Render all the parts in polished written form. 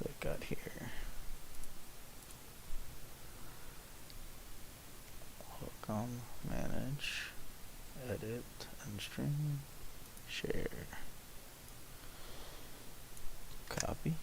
So I got here. Welcome, manage, edit, and stream, share, copy.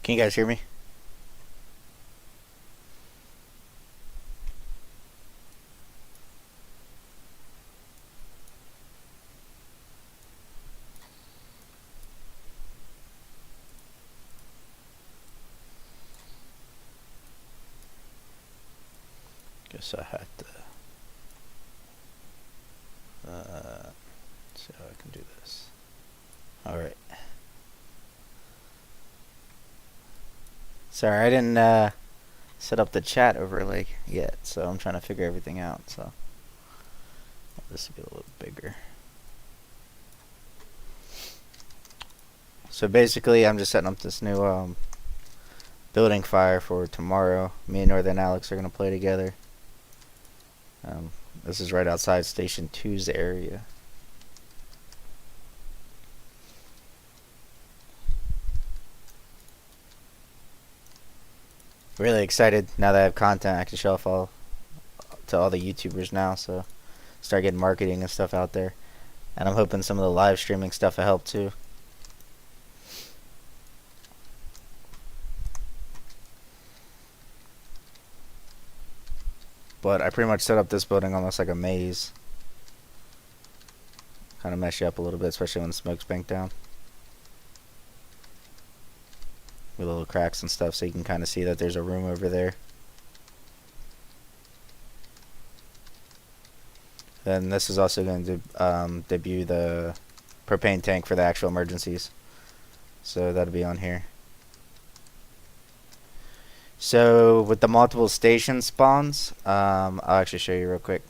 Can you guys hear me? Guess I had to see how I can do this. Alright. Sorry, I didn't set up the chat overlay yet, so I'm trying to figure everything out. So this will be a little bigger. So basically, I'm just setting up this new building fire for tomorrow. Me and Northern Alex are gonna play together. This is right outside Station 2's area. Really excited now that I have content I can show off to all the YouTubers now, so start getting marketing and stuff out there. And I'm hoping some of the live streaming stuff will help too. But I pretty much set up this building almost like a maze. Kind of mess you up a little bit, especially when the smoke's banked down. With little cracks and stuff, so you can kind of see that there's a room over there. Then this is also going to debut the propane tank for the actual emergencies. So that'll be on here. So with the multiple station spawns, I'll actually show you real quick.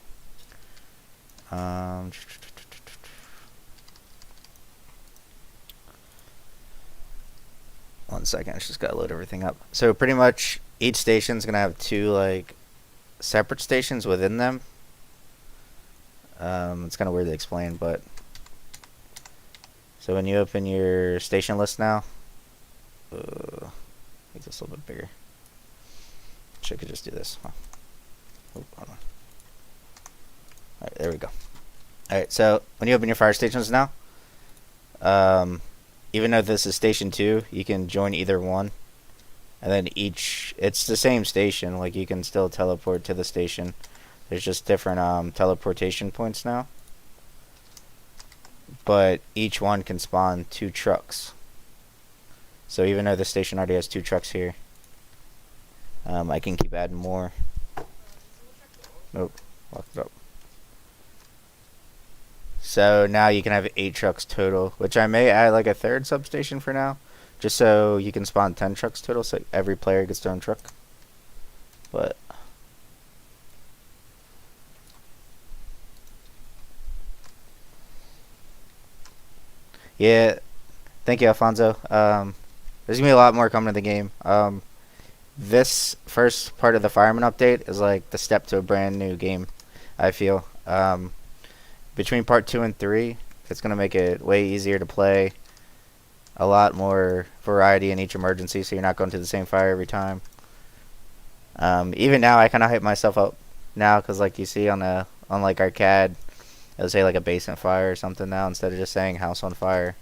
One second, I just gotta load everything up. So pretty much each station's gonna have two like separate stations within them. It's kind of weird to explain, but so when you open your station list now, make this a little bit bigger. I could just do this. Huh. Oh, hold on. Alright, there we go. Alright, so when you open your fire stations now, even though this is station 2, you can join either one. And then it's the same station, like you can still teleport to the station. There's just different teleportation points now. But each one can spawn 2 trucks. So even though the station already has 2 trucks here, I can keep adding more. Nope, locked it up. So now you can have 8 trucks total, which I may add like a 3rd substation for now, just so you can spawn 10 trucks total, so every player gets their own truck. But yeah, thank you, Alfonso. There's gonna be a lot more coming to the game. This first part of the fireman update is like the step to a brand new game, I feel. Between part 2 and 3, it's gonna make it way easier to play. A lot more variety in each emergency, so you're not going to the same fire every time. Even now, I kind of hype myself up now because, like you see on like our CAD, it'll say like a basement fire or something now instead of just saying house on fire,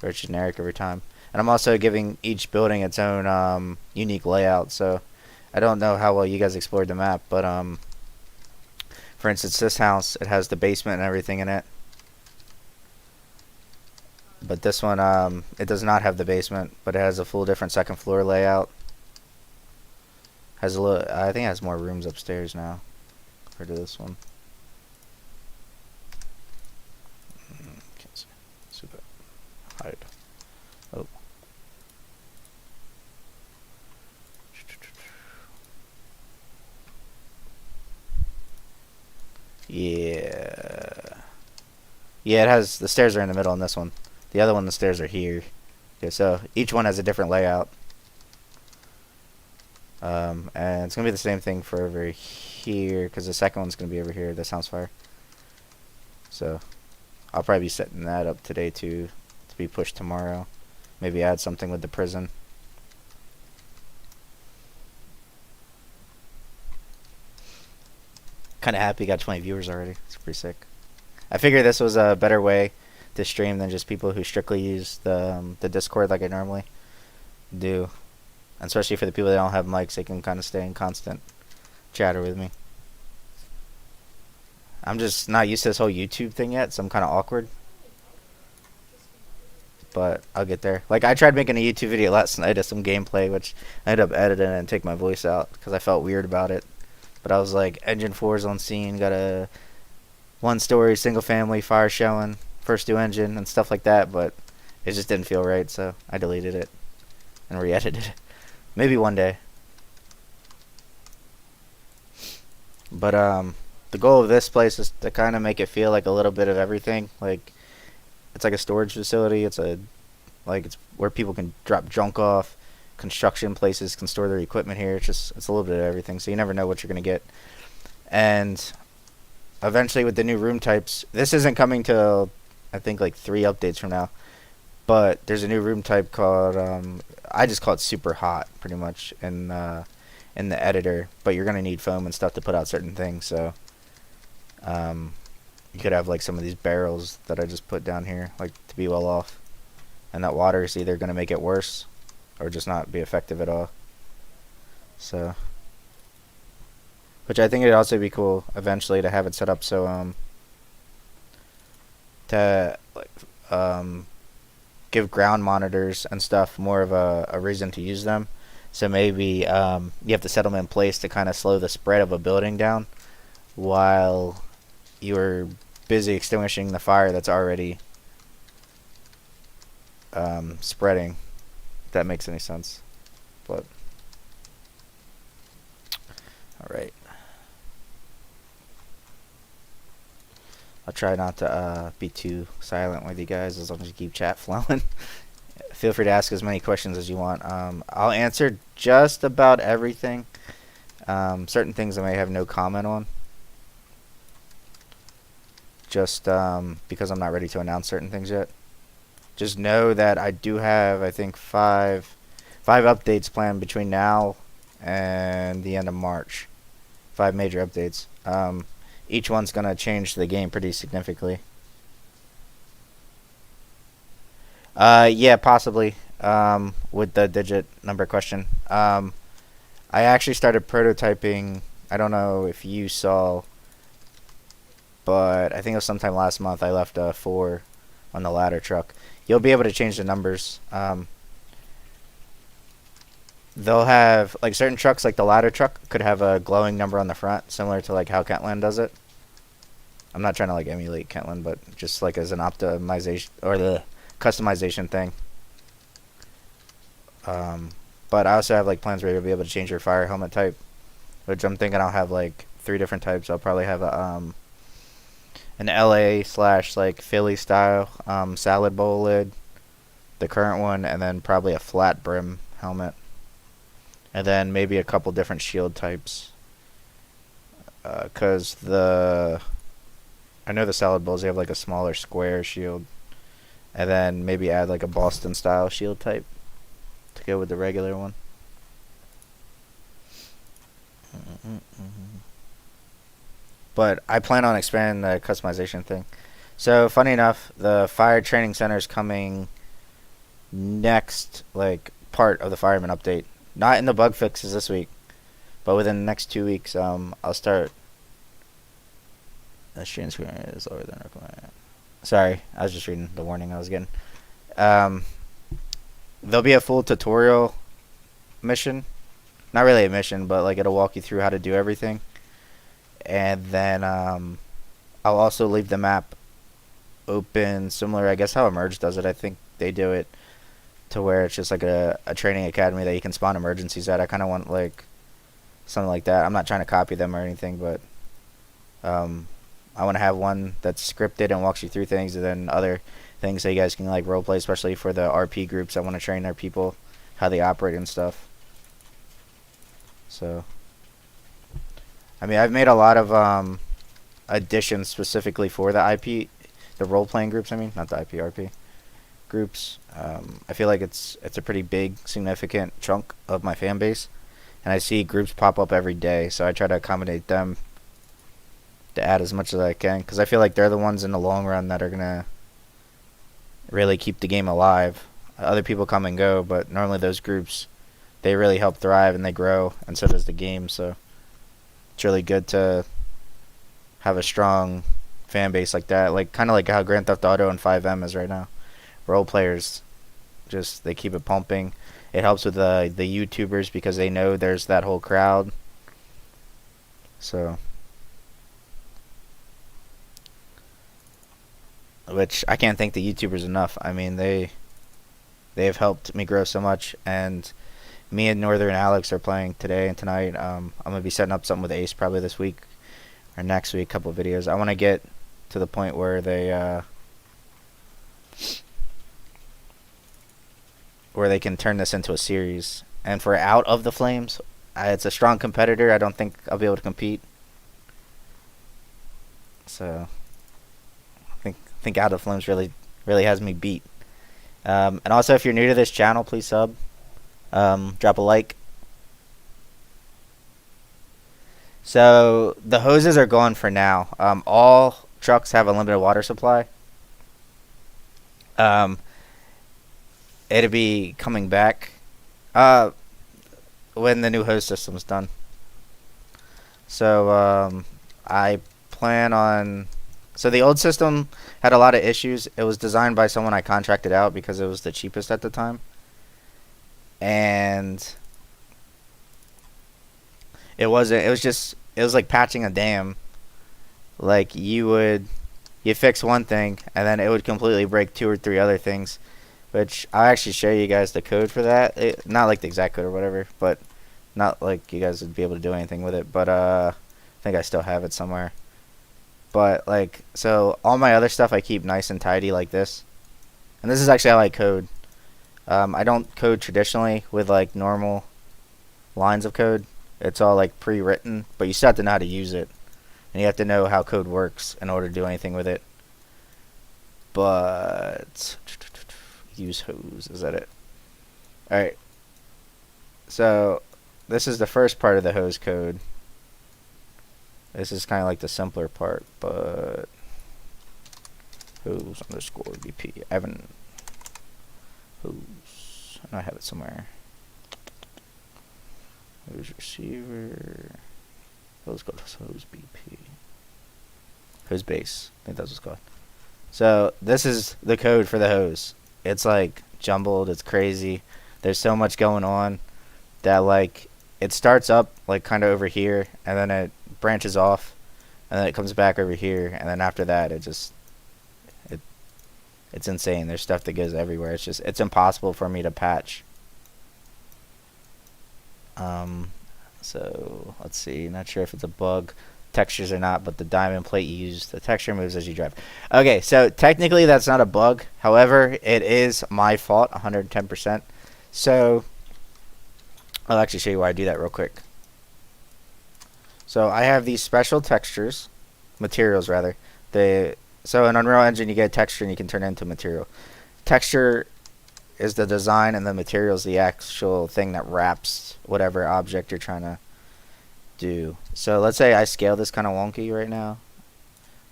or it's generic every time. And I'm also giving each building its own unique layout. So I don't know how well you guys explored the map, but for instance, this house, it has the basement and everything in it. But this one, it does not have the basement, but it has a full different second floor layout. Has a little, I think it has more rooms upstairs now compared to this one. Can't see. Super. Hide. Oh. Yeah. Yeah, it has, the stairs are in the middle on this one. The other one, the stairs are here. Okay, so each one has a different layout. And it's going to be the same thing for over here, because the second one's going to be over here, this house fire. So I'll probably be setting that up today to be pushed tomorrow. Maybe add something with the prison. Kind of happy, got 20 viewers already. It's pretty sick. I figured this was a better way to stream than just people who strictly use the Discord like I normally do. And especially for the people that don't have mics, they can kind of stay in constant chatter with me. I'm just not used to this whole YouTube thing yet, so I'm kind of awkward. But I'll get there. Like, I tried making a YouTube video last night of some gameplay, which I ended up editing and take my voice out because I felt weird about it. But I was like, Engine 4's on scene, got a 1-story, single-family fire showing, first new engine, and stuff like that, but it just didn't feel right, so I deleted it and re-edited it. Maybe one day. But the goal of this place is to kind of make it feel like a little bit of everything. Like, it's like a storage facility. It's where people can drop junk off. Construction places can store their equipment here. It's a little bit of everything, so you never know what you're gonna get. And eventually, with the new room types, this isn't coming till I think like 3 updates from now. But there's a new room type called I just call it super hot, pretty much in the editor. But you're gonna need foam and stuff to put out certain things. So you could have like some of these barrels that I just put down here, like to be well off, and that water is either gonna make it worse or just not be effective at all. So, which I think it'd also be cool eventually to have it set up so to like give ground monitors and stuff more of a reason to use them. So maybe you have to set them in place to kind of slow the spread of a building down while you're busy extinguishing the fire that's already spreading. If that makes any sense. But alright. I'll try not to be too silent with you guys as long as you keep chat flowing. Feel free to ask as many questions as you want. I'll answer just about everything. Certain things I may have no comment on. Just because I'm not ready to announce certain things yet. Just know that I do have, I think, five updates planned between now and the end of March. 5 major updates. Each one's going to change the game pretty significantly. Yeah, possibly. With the digit number question. I actually started prototyping. I don't know if you saw, but I think it was sometime last month I left a 4 on the ladder truck. You'll be able to change the numbers. they'll have like certain trucks, like the ladder truck, could have a glowing number on the front, similar to like how Kentland does it. I'm not trying to like emulate Kentland, but just like as an optimization or the customization thing. Um, but I also have like plans where you'll be able to change your fire helmet type, which I'm thinking I'll have like 3 different types. I'll probably have an LA slash like Philly style salad bowl lid, the current one, and then probably a flat brim helmet, and then maybe a couple different shield types. Cause I know the salad bowls, they have like a smaller square shield, and then maybe add like a Boston style shield type to go with the regular one. But I plan on expanding the customization thing. So funny enough, the fire training center is coming next, like part of the fireman update. Not in the bug fixes this week, but within the next 2 weeks, I'll start. The stream screen is lower than recommended. Sorry, I was just reading the warning I was getting. Um, there'll be a full tutorial mission. Not really a mission, but like it'll walk you through how to do everything. And then I'll also leave the map open, similar, I guess, how Emerge does it. I think they do it to where it's just like a training academy that you can spawn emergencies at. I kind of want like something like that. I'm not trying to copy them or anything, but I want to have one that's scripted and walks you through things, and then other things that you guys can like roleplay, especially for the RP groups that want to train their people how they operate and stuff. So, I mean, I've made a lot of additions specifically for the the role-playing groups. I mean, not the IPRP groups. I feel like it's a pretty big, significant chunk of my fan base, and I see groups pop up every day. So I try to accommodate them to add as much as I can, because I feel like they're the ones in the long run that are gonna really keep the game alive. Other people come and go, but normally those groups, they really help thrive and they grow, and so does the game. So it's really good to have a strong fan base like that, like kind of like how Grand Theft Auto and 5M is right now. Role players, just they keep it pumping. It helps with the YouTubers because they know there's that whole crowd. So, which I can't thank the YouTubers enough. I mean, they have helped me grow so much, and me and Northern Alex are playing today and tonight. I'm gonna be setting up something with Ace probably this week or next week, a couple of videos. I want to get to the point where they can turn this into a series. And for Out of the Flames, it's a strong competitor. I don't think I'll be able to compete. So I think Out of the Flames really has me beat. And also, if you're new to this channel, please sub. Drop a like. So the hoses are gone for now. All trucks have a limited water supply. It'll be coming back when the new hose system's done. So I plan on. So the old system had a lot of issues. It was designed by someone I contracted out because it was the cheapest at the time. And it was like patching a dam. Like you fix one thing and then it would completely break 2 or 3 other things, which I'll actually show you guys the code for that. Not like the exact code or whatever, but not like you guys would be able to do anything with it. But I think I still have it somewhere. But like, so all my other stuff I keep nice and tidy like this. And this is actually how I code. I don't code traditionally with like normal lines of code. It's all like pre-written, but you still have to know how to use it, and you have to know how code works in order to do anything with it. But use hose, is that it? All right. So this is the first part of the hose code. This is kind of like the simpler part, but hose underscore BP. I haven't hose. I have it somewhere. Hose receiver. Hose called hose BP. Hose base. I think that's what it's called. So this is the code for the hose. It's like jumbled. It's crazy. There's so much going on. that like it starts up like kind of over here, and then it branches off, and then it comes back over here, and then after that it it's insane. There's stuff that goes everywhere. It's impossible for me to patch. So let's see. Not sure if it's a bug, textures or not, but the diamond plate used, the texture moves as you drive. Okay, so technically that's not a bug. However, it is my fault, 110%. So I'll actually show you why I do that real quick. So I have these special textures, materials rather. So in Unreal Engine you get a texture and you can turn it into material. Texture is the design, and the material is the actual thing that wraps whatever object you're trying to do. So let's say I scale this kind of wonky right now.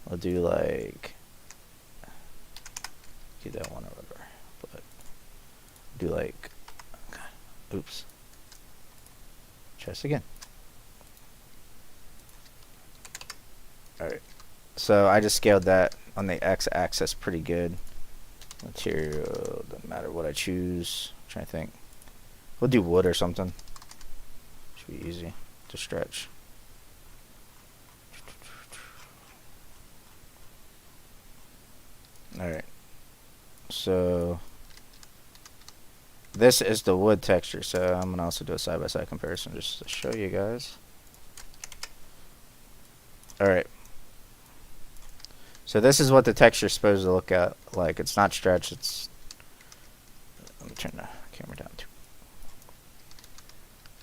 I'll do like, keep that one over, but do like, oops, chest again. Alright, so I just scaled that on the x-axis pretty good. Material, doesn't matter what I choose. I'm trying to think. We'll do wood or something. Should be easy to stretch. Alright. So this is the wood texture, so I'm gonna also do a side-by-side comparison just to show you guys. Alright. So this is what the texture is supposed to look at like. It's not stretched, it's, let me turn the camera down too.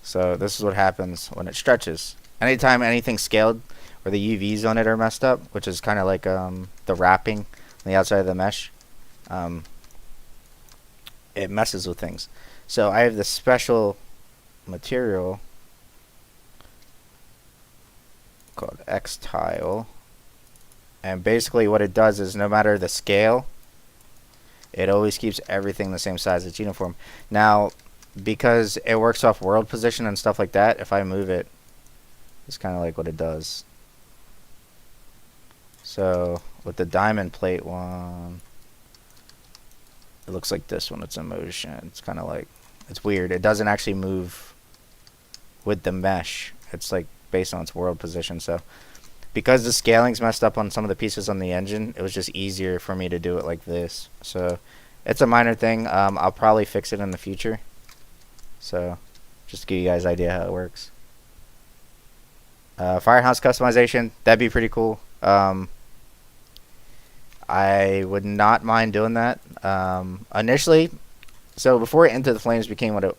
So this is what happens when it stretches. Anytime anything's scaled or the UVs on it are messed up, which is kind of like the wrapping on the outside of the mesh, it messes with things. So I have this special material called X-Tile. And basically what it does is no matter the scale, it always keeps everything the same size. It's uniform. Now, because it works off world position and stuff like that, if I move it, it's kind of like what it does. So with the diamond plate one, it looks like this when it's in motion. It's kind of like, it's weird. It doesn't actually move with the mesh. It's like based on its world position. So because the scaling's messed up on some of the pieces on the engine, it was just easier for me to do it like this. So it's a minor thing. I'll probably fix it in the future. So just to give you guys an idea how it works. Firehouse customization, that'd be pretty cool. I would not mind doing that. Initially, so before Into the Flames became what it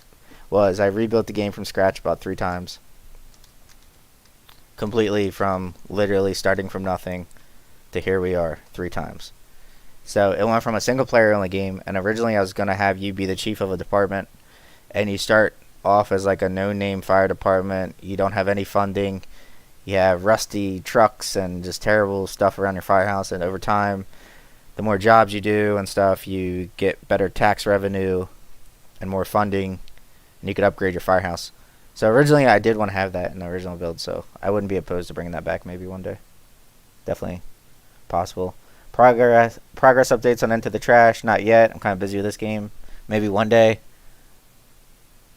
was, I rebuilt the game from scratch about 3 times. Completely from literally starting from nothing to here we are 3 times. So it went from a single player only game, and originally I was going to have you be the chief of a department, and you start off as like a no-name fire department. You don't have any funding. You have rusty trucks and just terrible stuff around your firehouse, and over time, the more jobs you do and stuff, you get better tax revenue and more funding, and you could upgrade your firehouse. So originally I did want to have that in the original build, so I wouldn't be opposed to bringing that back maybe one day. Definitely possible. Progress updates on Into the Trash, not yet. I'm kind of busy with this game. Maybe one day.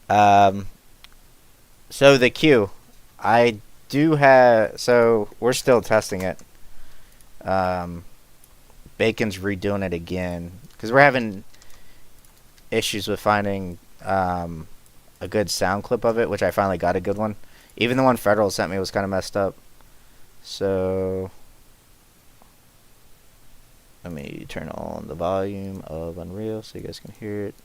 So the queue, I do have, so we're still testing it. Bacon's redoing it again because we're having issues with finding a good sound clip of it, which I finally got a good one. Even the one Federal sent me was kind of messed up. So let me turn on the volume of Unreal so you guys can hear it.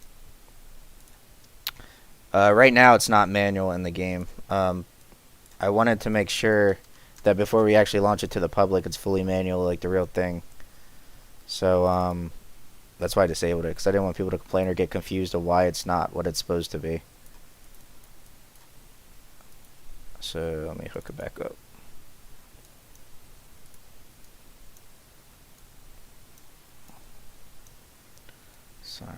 Right now it's not manual in the game. I wanted to make sure that before we actually launch it to the public, it's fully manual like the real thing. So that's why I disabled it, because I didn't want people to complain or get confused of why it's not what it's supposed to be. So let me hook it back up. Siren.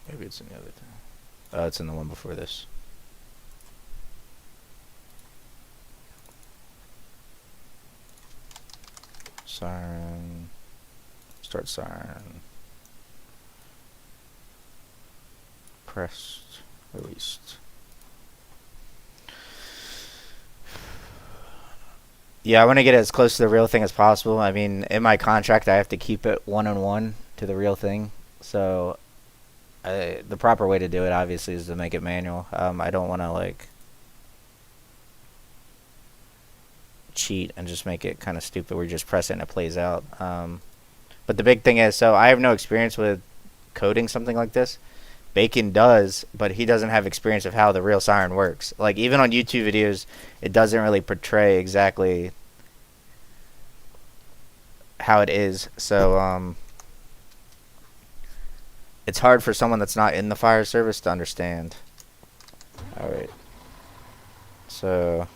Maybe it's in the other thing. It's in the one before this. Siren. Start siren. pressed, released. Yeah, I want to get it as close to the real thing as possible. I mean, in my contract, I have to keep it one-on-one to the real thing. So, the proper way to do it, obviously, is to make it manual. I don't want to, like, cheat and just make it kind of stupid where you just press it and it plays out. But the big thing is, so I have no experience with coding something like this. Bacon does, but he doesn't have experience of how the real siren works. Like, even on YouTube videos, it doesn't really portray exactly how it is. So, it's hard for someone that's not in the fire service to understand. Alright. So,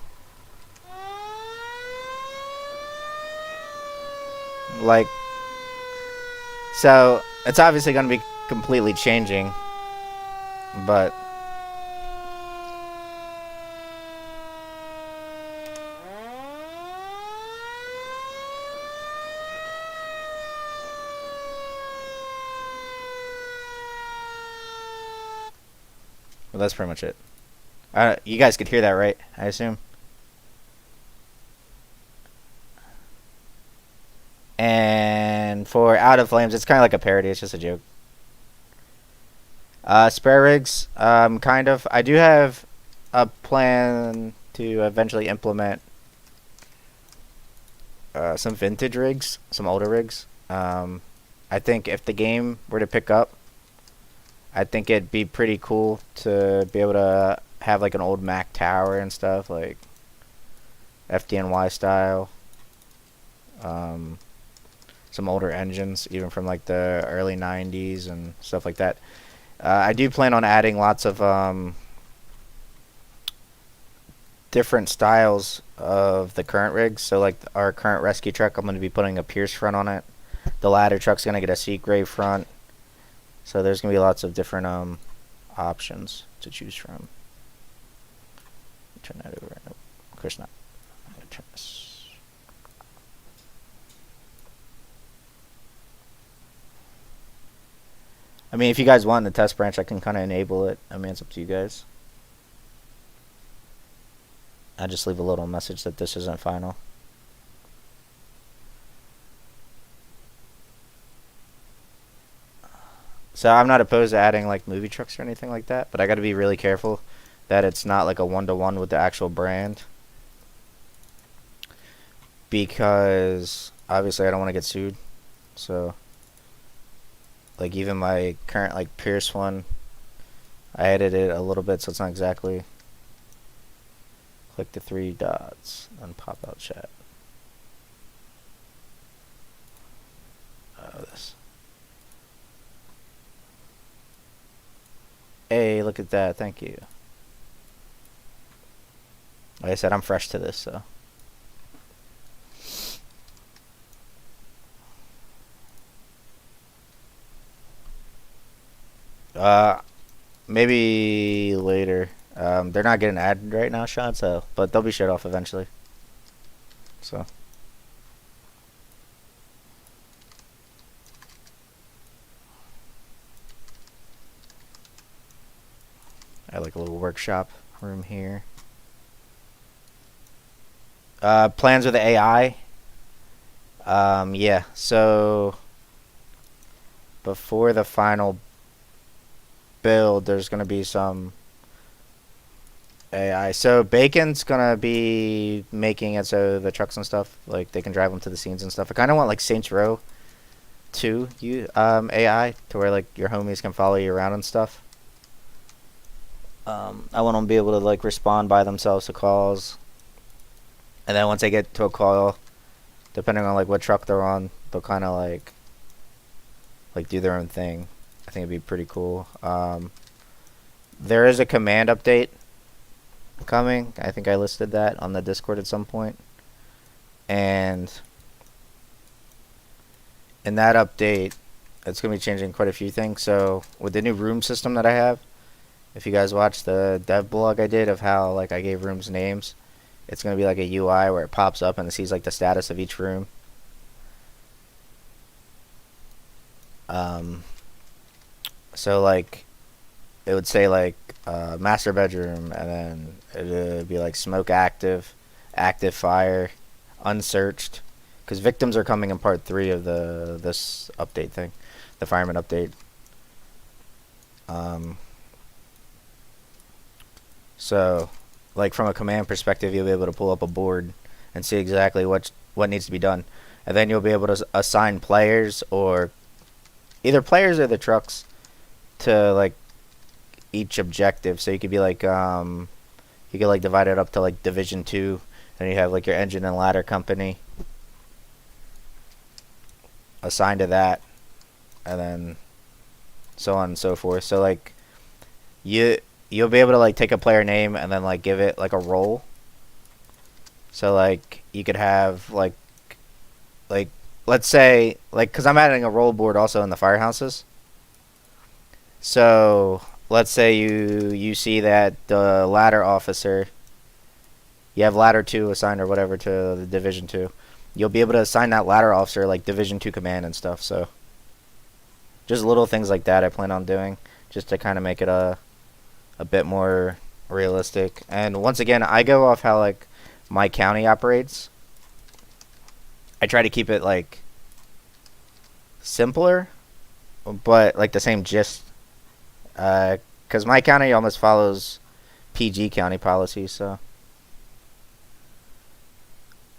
like, so it's obviously going to be completely changing, but well, that's pretty much it. You guys could hear that, right? I assume. And for Out of Flames, it's kind of like a parody. It's just a joke. Spare rigs, kind of. I do have a plan to eventually implement some vintage rigs, some older rigs. I think if the game were to pick up, I think it'd be pretty cool to be able to have like an old Mac tower and stuff, like FDNY style. Some older engines, even from like the early 90s and stuff like that. I do plan on adding lots of different styles of the current rigs. So like our current rescue truck, I'm going to be putting a Pierce front on it. The ladder truck's going to get a Seagrave front. So there's going to be lots of different options to choose from. Turn that over. Nope. Of course not. I'm going to turn this. I mean, if you guys want in the test branch, I can kind of enable it. I mean, it's up to you guys. I just leave a little message that this isn't final. So I'm not opposed to adding like movie trucks or anything like that, but I got to be really careful that it's not like a one-to-one with the actual brand, because obviously I don't want to get sued. So like even my current like Pierce one, I edited it a little bit so it's not exactly. Click the 3 dots and pop out chat. This. Hey, look at that. Thank you. Like I said, I'm fresh to this, so. Maybe later. They're not getting added right now, Sean, so, but they'll be shut off eventually. So. I have like a little workshop room here. Plans with the AI. Yeah, so before the final build, there's going to be some AI. So Bacon's going to be making it so the trucks and stuff, like, they can drive them to the scenes and stuff. I kind of want, like, Saints Row 2 AI, to where, like, your homies can follow you around and stuff. I want them to be able to, like, respond by themselves to calls. And then once they get to a call, depending on, like, what truck they're on, they'll kind of, like, do their own thing. I think it'd be pretty cool. There is a command update coming. I think I listed that on the Discord at some point. And in that update, it's going to be changing quite a few things. So with the new room system that I have, if you guys watch the dev blog I did of how, like, I gave rooms names, it's going to be like a UI where it pops up and it sees, like, the status of each room. So, like, it would say like master bedroom, and then it would be like smoke active, active fire, unsearched, because victims are coming in part 3 of the this update thing, the fireman update. Um, so, like from a command perspective, you'll be able to pull up a board and see exactly what needs to be done, and then you'll be able to assign players, or either players or the trucks, to like each objective. So you could be like you could like divide it up to like division 2, and you have like your engine and ladder company assigned to that, and then so on and so forth. So like you'll be able to like take a player name and then like give it like a role. So like you could have like let's say like, because I'm adding a roll board also in the firehouses. So let's say you see that the ladder officer, you have ladder 2 assigned or whatever to the division 2. You'll be able to assign that ladder officer like division 2 command and stuff. So just little things like that I plan on doing, just to kind of make it a bit more realistic. And once again, I go off how like my county operates. I try to keep it like simpler, but like the same gist. Because my county almost follows PG county policy, so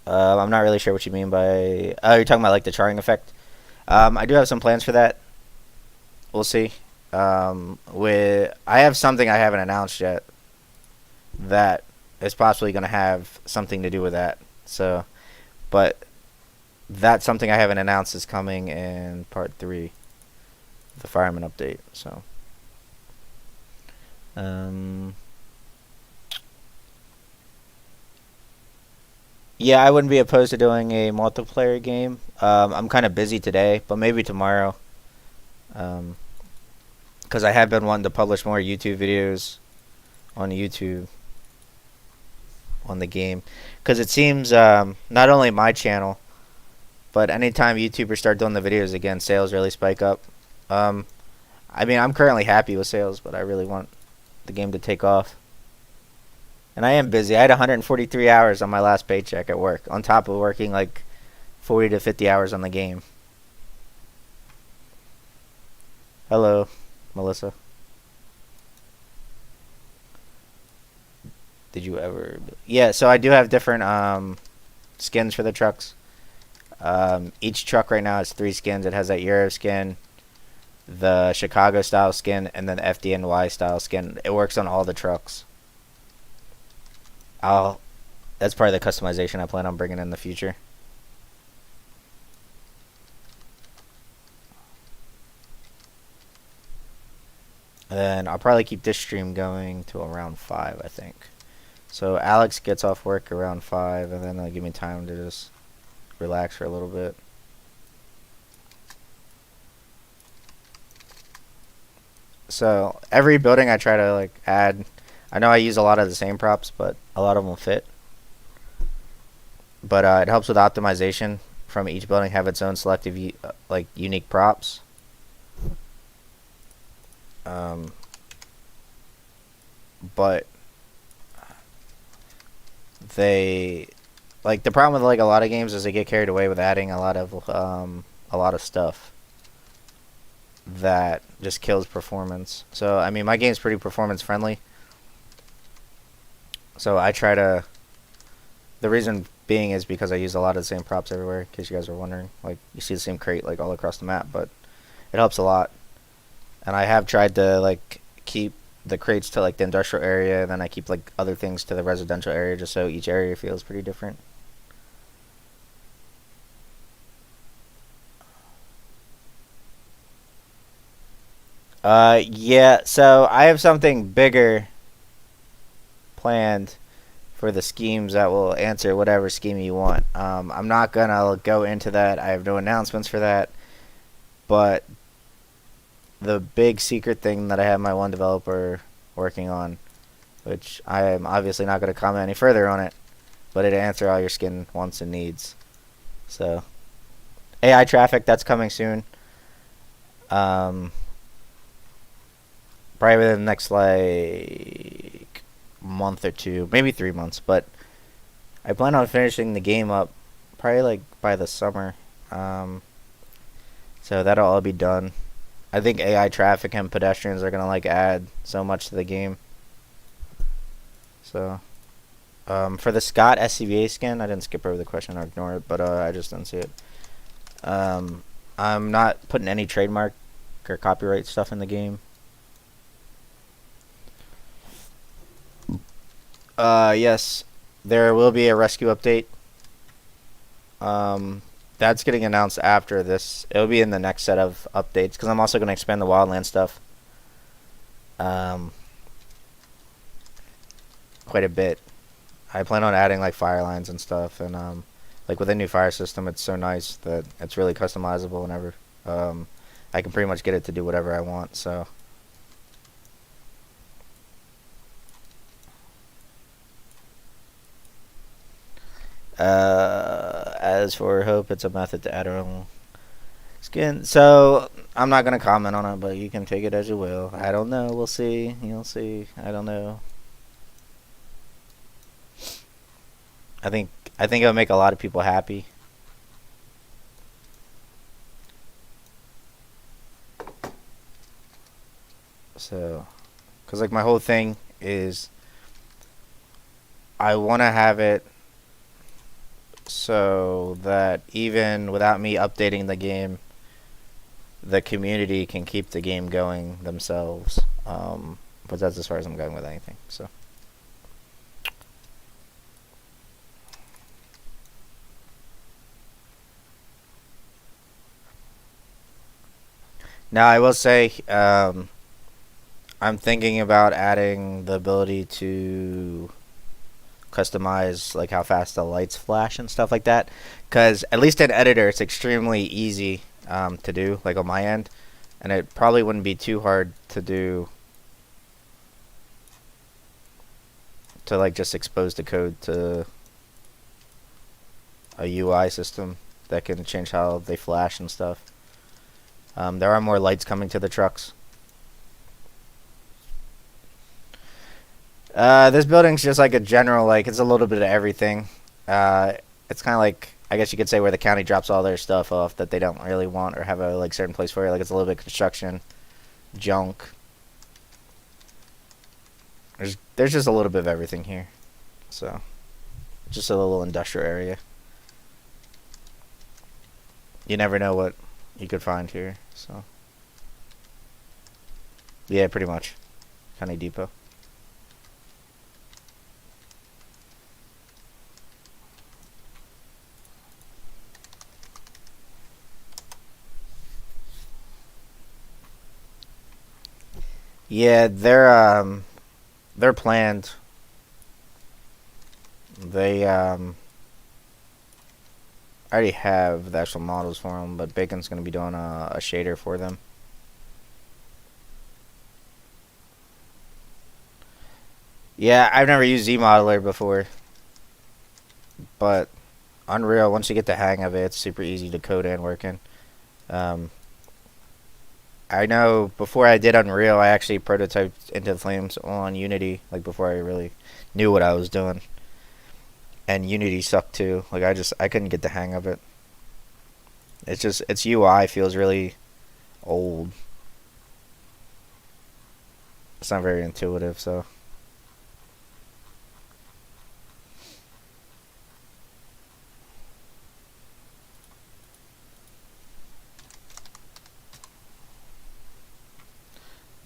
I'm not really sure what you mean by. Oh, you're talking about like the charring effect. I do have some plans for that. We'll see. I have something I haven't announced yet that is possibly going to have something to do with that. So, but that something I haven't announced is coming in part 3, the fireman update. So. Yeah, I wouldn't be opposed to doing a multiplayer game. I'm kind of busy today, but maybe tomorrow. Because I have been wanting to publish more YouTube videos on YouTube on the game. Because it seems not only my channel, but anytime YouTubers start doing the videos again, sales really spike up. I mean, I'm currently happy with sales, but I really want the game to take off. And I am busy. I had 143 hours on my last paycheck at work, on top of working like 40 to 50 hours on the game. Hello, Melissa. Did you ever? Yeah, so I do have different skins for the trucks. Each truck right now has 3 skins. It has that Euro skin, the Chicago style skin, and then the FDNY style skin. It works on all the trucks. That's part of the customization I plan on bringing in the future. And then I'll probably keep this stream going to around 5, I think. So Alex gets off work around 5, and then that'll give me time to just relax for a little bit. So every building I try to like add, I know I use a lot of the same props, but a lot of them fit. But it helps with optimization from each building have its own selective like unique props. But they like the problem with like a lot of games is they get carried away with adding a lot of stuff that just kills performance. So I mean, my game's pretty performance friendly. So I try to. The reason being is because I use a lot of the same props everywhere. In case you guys are wondering, like you see the same crate like all across the map, but it helps a lot. And I have tried to like keep the crates to like the industrial area, and then I keep like other things to the residential area, just so each area feels pretty different. Yeah, so I have something bigger planned for the schemes that will answer whatever scheme you want. I'm not gonna go into that. I have no announcements for that. But the big secret thing that I have my one developer working on, which I am obviously not going to comment any further on it, but it'll answer all your skin wants and needs. So, AI traffic, that's coming soon. probably within the next like month or two, maybe 3 months. But I plan on finishing the game up probably like by the summer. Um, so that'll all be done. I think AI traffic and pedestrians are gonna like add so much to the game. So for the Scott SCVA skin, I didn't skip over the question or ignore it, but I just didn't see it. I'm not putting any trademark or copyright stuff in the game. Yes, there will be a rescue update. That's getting announced after this. It'll be in the next set of updates because I'm also going to expand the wildland stuff. Quite a bit. I plan on adding like fire lines and stuff, and like with a new fire system, it's so nice that it's really customizable whenever. I can pretty much get it to do whatever I want. So. As for hope, it's a method to add our own skin. So I'm not gonna comment on it, but you can take it as you will. I don't know. We'll see. You'll see. I don't know. I think it'll make a lot of people happy. So, cause like my whole thing is, I want to have it so that even without me updating the game, the community can keep the game going themselves. But that's as far as I'm going with anything. So. Now I will say, I'm thinking about adding the ability to customize like how fast the lights flash and stuff like that. Because at least in editor, it's extremely easy to do, like on my end, and it probably wouldn't be too hard to do to like just expose the code to a UI system that can change how they flash and stuff. There are more lights coming to the trucks. This building's just like a general, like, it's a little bit of everything. It's kind of like, I guess you could say, where the county drops all their stuff off that they don't really want or have a like certain place for it. Like, it's a little bit of construction, junk. There's just a little bit of everything here. So, just a little industrial area. You never know what you could find here. So, yeah, pretty much. County Depot. Yeah, they're planned. They I already have the actual models for them, but Bacon's gonna be doing a shader for them. Yeah, I've never used ZModeler before, but Unreal, once you get the hang of it, it's super easy to code and work in. Um, I know before I did Unreal, I actually prototyped Into the Flames on Unity, like before I really knew what I was doing. And Unity sucked too. Like I couldn't get the hang of it. It's just its UI feels really old. It's not very intuitive, so.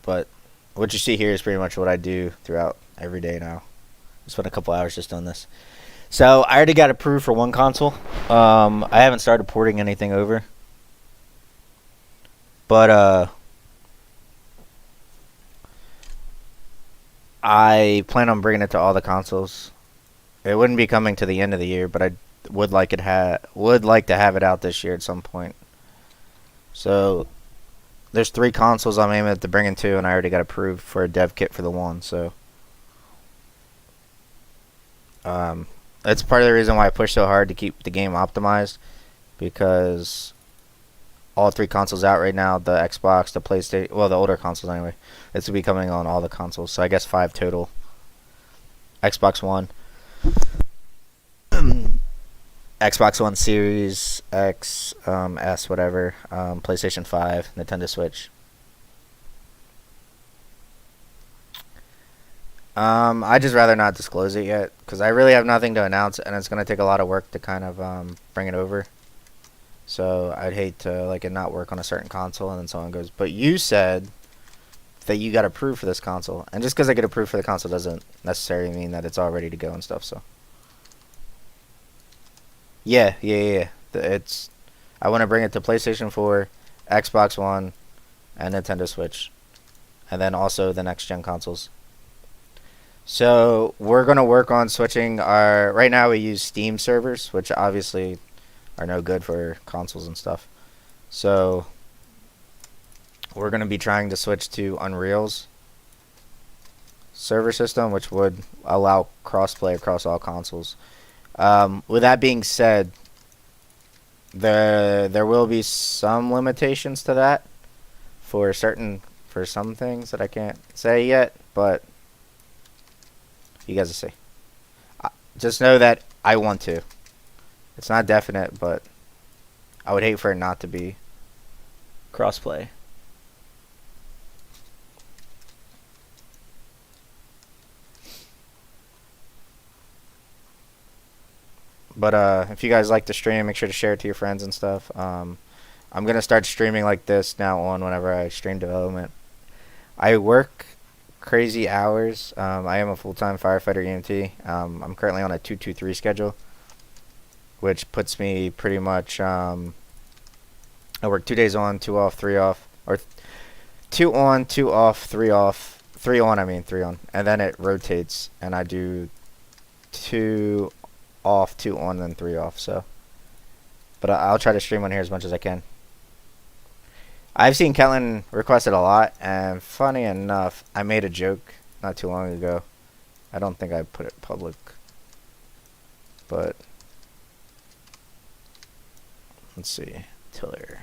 But what you see here is pretty much what I do throughout every day now. I spent a couple hours just on this. So I already got approved for one console. I haven't started porting anything over, but I plan on bringing it to all the consoles. It wouldn't be coming to the end of the year, but I would like to have it out this year at some point. So there's 3 consoles I'm aiming at to bring into, and I already got approved for a dev kit for the one. So that's part of the reason why I push so hard to keep the game optimized, because all three consoles out right now. The Xbox, the PlayStation, well, the older consoles anyway. It's gonna be coming on all the consoles. So I guess 5 total. Xbox One, Xbox One Series X, S, whatever. PlayStation 5, Nintendo Switch. I just rather not disclose it yet because I really have nothing to announce, and it's gonna take a lot of work to kind of bring it over. So I'd hate to like it not work on a certain console, and then someone goes, "But you said that you got approved for this console," and just because I get approved for the console doesn't necessarily mean that it's all ready to go and stuff. So yeah. It's I want to bring it to PlayStation 4, Xbox One, and Nintendo Switch, and then also the next gen consoles. So we're gonna work on switching our. Right now we use Steam servers, which obviously are no good for consoles and stuff. So we're gonna be trying to switch to Unreal's server system, which would allow crossplay across all consoles. With that being said, there will be some limitations to that for some things that I can't say yet, but you guys will see. Just know that I want to. It's not definite, but I would hate for it not to be crossplay. But if you guys like the stream, make sure to share it to your friends and stuff. I'm gonna start streaming like this now on whenever I stream development. I work crazy hours. I am a full-time firefighter EMT. I'm currently on a 2-2-3 schedule, which puts me pretty much. I work 2 days on, 2 off, 3 off, or 2 on, 2 off, 3 off, 3 on. I mean 3 on, and then it rotates, and I do 2 off, 2 on, then 3 off. So, but I'll try to stream on here as much as I can. I've seen Kellen requested a lot, and funny enough, I made a joke not too long ago. I don't think I put it public, but let's see. Tiller.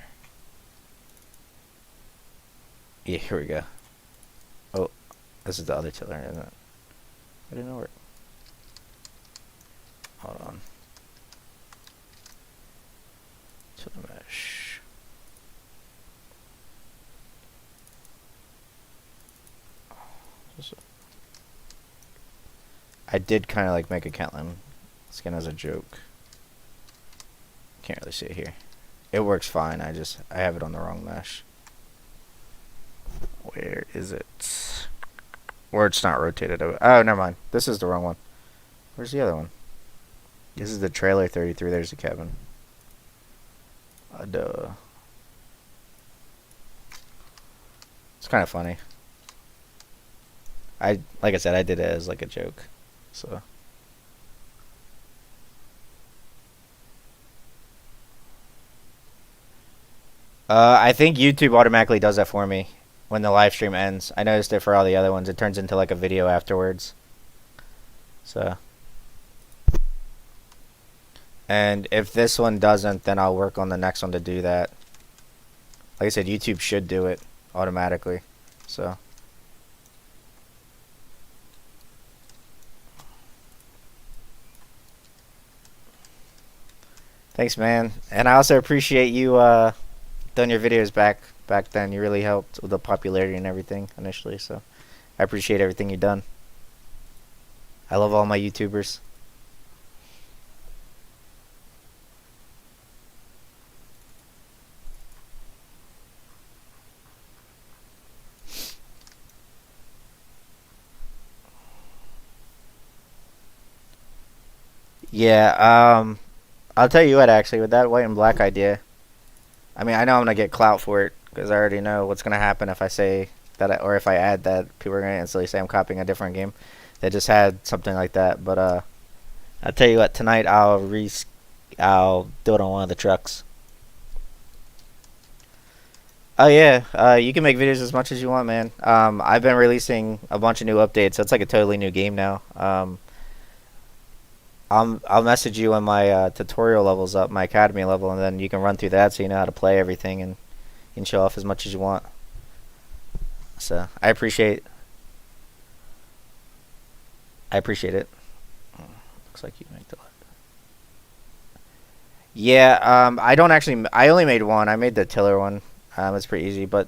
Yeah, here we go. Oh, this is the other tiller, isn't it? I didn't know where. Hold on. Tiller mesh. I did kind of like make a Catlin skin as a joke. Can't really see it here. It works fine. I have it on the wrong mesh. Where is it? Where it's not rotated. Oh, never mind. This is the wrong one. Where's the other one? This is the trailer 33. There's the cabin. Duh. It's kind of funny. Like I said, I did it as like a joke. So I think YouTube automatically does that for me when the live stream ends. I noticed it for all the other ones. It turns into like a video afterwards. So, and if this one doesn't, then I'll work on the next one to do that. Like I said, YouTube should do it automatically. So thanks, man. And I also appreciate you doing your videos back then. You really helped with the popularity and everything initially. So I appreciate everything you've done. I love all my YouTubers. Yeah, I'll tell you what, actually, with that white and black idea, I mean, I know I'm gonna get clout for it because I already know what's gonna happen if I say that, or if I add that. People are gonna instantly say I'm copying a different game that just had something like that. But I'll tell you what, tonight I'll do it on one of the trucks. Oh yeah, you can make videos as much as you want, man. I've been releasing a bunch of new updates, so it's like a totally new game now. I'll message you when my tutorial level's up, my academy level, and then you can run through that so you know how to play everything and you can show off as much as you want. So I appreciate it. Looks like you make the. Yeah, I don't actually. I only made one. I made the tiller one. It's pretty easy, but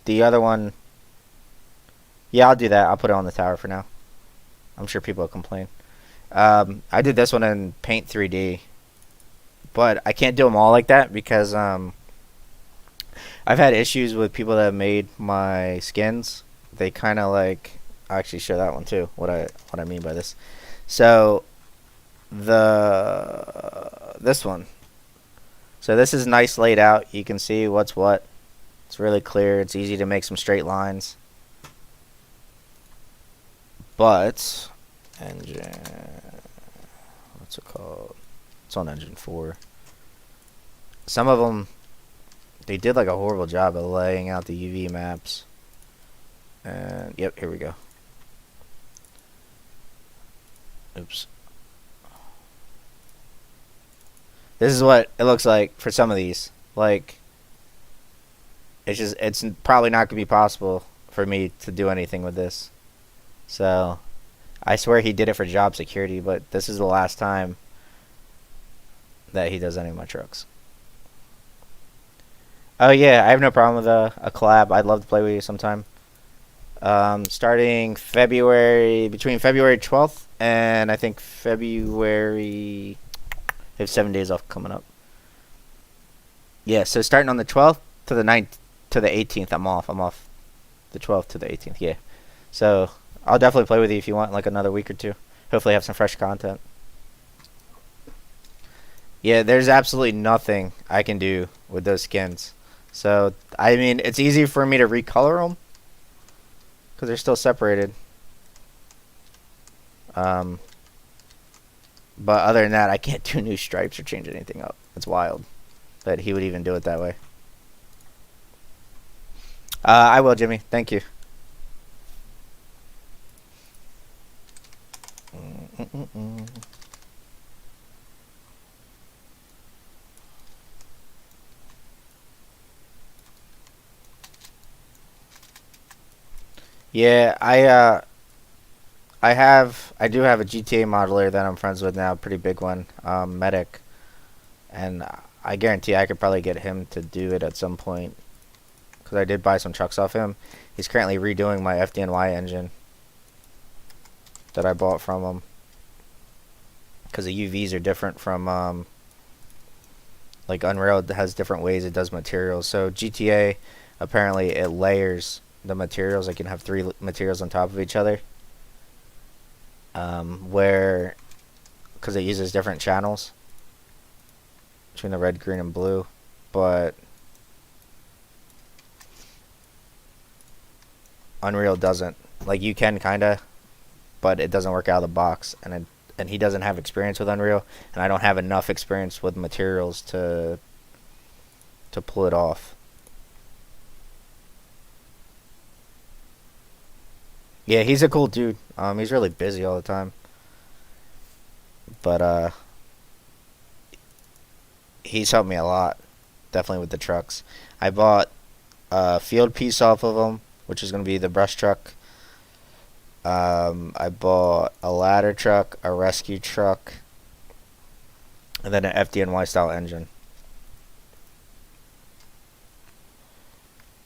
the other one. Yeah, I'll do that. I'll put it on the tower for now. I'm sure people will complain. I did this one in Paint 3D, but I can't do them all like that because I've had issues with people that have made my skins. They kind of like. I'll actually show that one too. What I mean by this. So this one. So this is nice laid out. You can see what's what. It's really clear. It's easy to make some straight lines. But engine, what's it called? It's on engine 4. Some of them, they did like a horrible job of laying out the UV maps. And yep, here we go. Oops. This is what it looks like for some of these. Like, it's probably not gonna be possible for me to do anything with this. So, I swear he did it for job security, but this is the last time that he does any of my trucks. Oh yeah, I have no problem with a collab. I'd love to play with you sometime. Starting between February 12th and I think February. They have 7 days off coming up. Yeah, so starting on the 12th to the 9th to the 18th, I'm off. I'm off the 12th to the 18th. Yeah, so I'll definitely play with you if you want, like another week or two. Hopefully, have some fresh content. Yeah, there's absolutely nothing I can do with those skins. So I mean, it's easy for me to recolor them because they're still separated. But other than that, I can't do new stripes or change anything up. It's wild that he would even do it that way. I will, Jimmy. Thank you. Yeah, I do have a GTA modeler that I'm friends with now, a pretty big one, Medic, and I guarantee I could probably get him to do it at some point, because I did buy some trucks off him. He's currently redoing my FDNY engine that I bought from him, because the UVs are different from, like Unreal has different ways it does materials. So GTA, apparently it layers the materials. I can have 3 materials on top of each other. Where, because it uses different channels between the red, green, and blue, but Unreal doesn't. Like, you can kinda, but it doesn't work out of the box, and he doesn't have experience with Unreal, and I don't have enough experience with materials to pull it off. Yeah, he's a cool dude. He's really busy all the time. But he's helped me a lot, definitely with the trucks. I bought a field piece off of him, which is going to be the brush truck. I bought a ladder truck, a rescue truck, and then an FDNY style engine.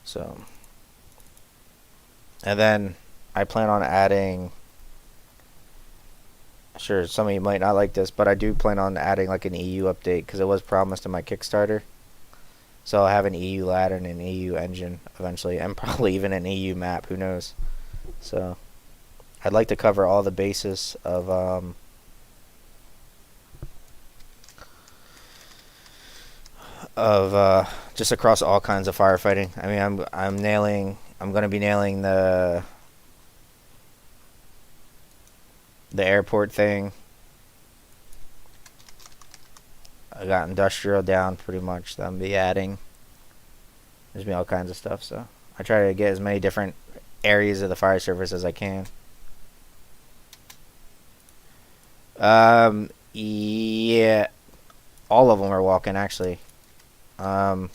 So, and then I plan on adding. Sure, some of you might not like this, but I do plan on adding like an EU update because it was promised in my Kickstarter. So I'll have an EU ladder and an EU engine eventually, and probably even an EU map. Who knows? So I'd like to cover all the bases of just across all kinds of firefighting. I mean, I'm gonna be nailing the airport thing. I got industrial down pretty much that I'm be adding. There's me all kinds of stuff, so I try to get as many different areas of the fire service as I can. Yeah, all of them are walking actually. Um,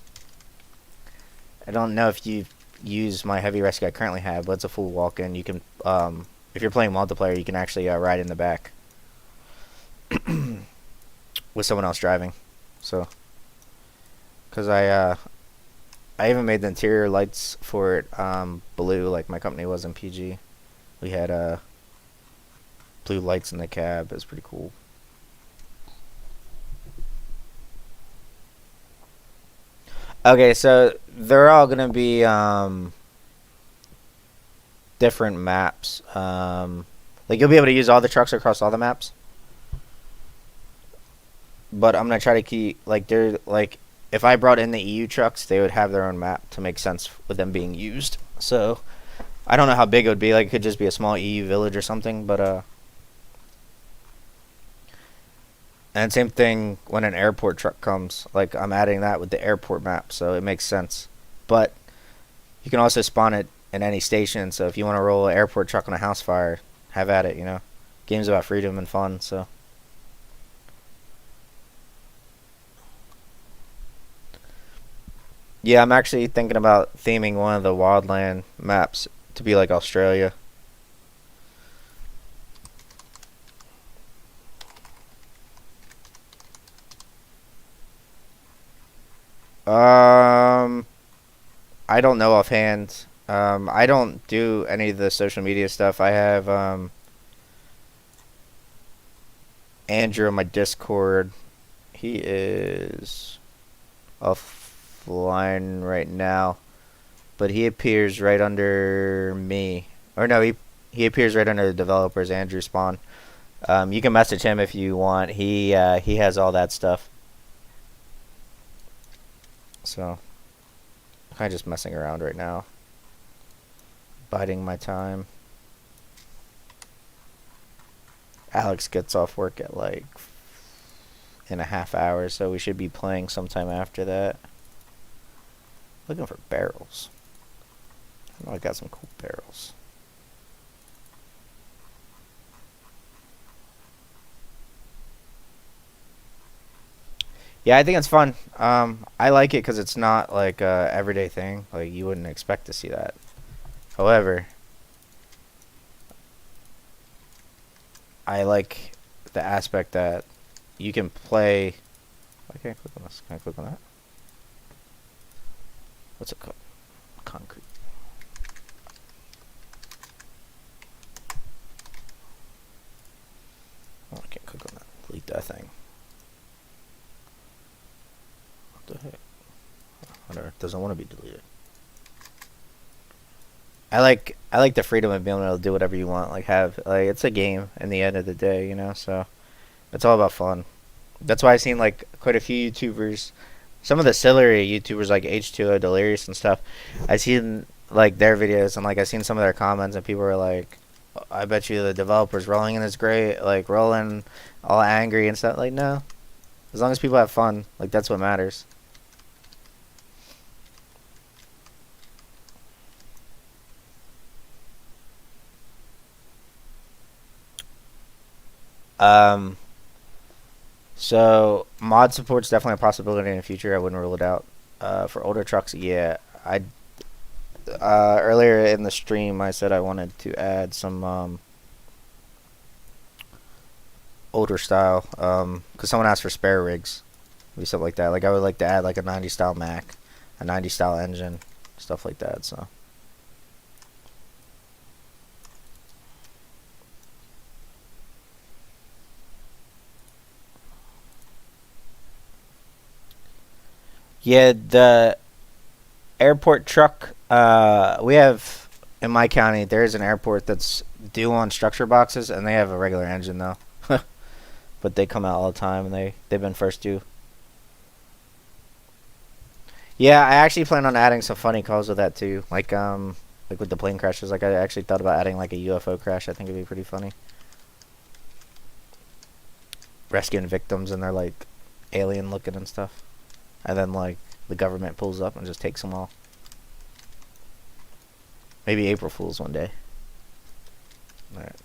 I don't know if you use my heavy rescue I currently have, but it's a full walk-in. You can, if you're playing multiplayer, you can actually ride in the back with someone else driving. So, because I even made the interior lights for it blue, like my company was in PG. We had blue lights in the cab. It was pretty cool. Okay, so they're all gonna be different maps. Like you'll be able to use all the trucks across all the maps, but I'm gonna try to keep like they're like if I brought in the EU trucks, they would have their own map to make sense with them being used. So I don't know how big it would be. Like it could just be a small EU village or something, but and same thing when an airport truck comes. Like I'm adding that with the airport map, so it makes sense. But you can also spawn it in any station. So if you want to roll an airport truck on a house fire, have at it. You know, game's about freedom and fun. So yeah, I'm actually thinking about theming one of the wildland maps to be like Australia. Um, I don't know offhand. I don't do any of the social media stuff. I have Andrew on my Discord. He is offline right now, but he appears right under me. Or no, he appears right under the developers. Andrew Spawn. You can message him if you want. He has all that stuff. So I'm kind of just messing around right now, biding my time. Alex gets off work at like in a half hour, so we should be playing sometime after that. Looking for barrels. I know I got some cool barrels. Yeah, I think it's fun. I like it because it's not like a everyday thing. Like you wouldn't expect to see that. However, I like the aspect that you can play. I can't click on this. Can I click on that? What's it called? Concrete. Oh, I can't click on that. Delete that thing. What the heck? Whatever. It doesn't want to be deleted. I like the freedom of being able to do whatever you want. Like have like it's a game in the end of the day, you know. So it's all about fun. That's why I've seen like quite a few YouTubers, some of the sillier YouTubers like H2O Delirious and stuff. I've seen like their videos and like I've seen some of their comments and people are like, I bet you the developers rolling in is great, like rolling all angry and stuff. Like no, as long as people have fun, like that's what matters. Um, so mod support's definitely a possibility in the future. I wouldn't rule it out. For older trucks, yeah, I earlier in the stream I said I wanted to add some older style because someone asked for spare rigs, maybe something like that. Like I would like to add like a 90 style Mac, a 90 style engine, stuff like that. So yeah, the airport truck. We have in my county. There's an airport that's due on structure boxes, and they have a regular engine though. But they come out all the time, and they've been first due. Yeah, I actually plan on adding some funny calls with that too. Like with the plane crashes. Like I actually thought about adding like a UFO crash. I think it'd be pretty funny. Rescuing victims and they're like alien looking and stuff, and then like the government pulls up and just takes them all. Maybe April Fools one day. All right.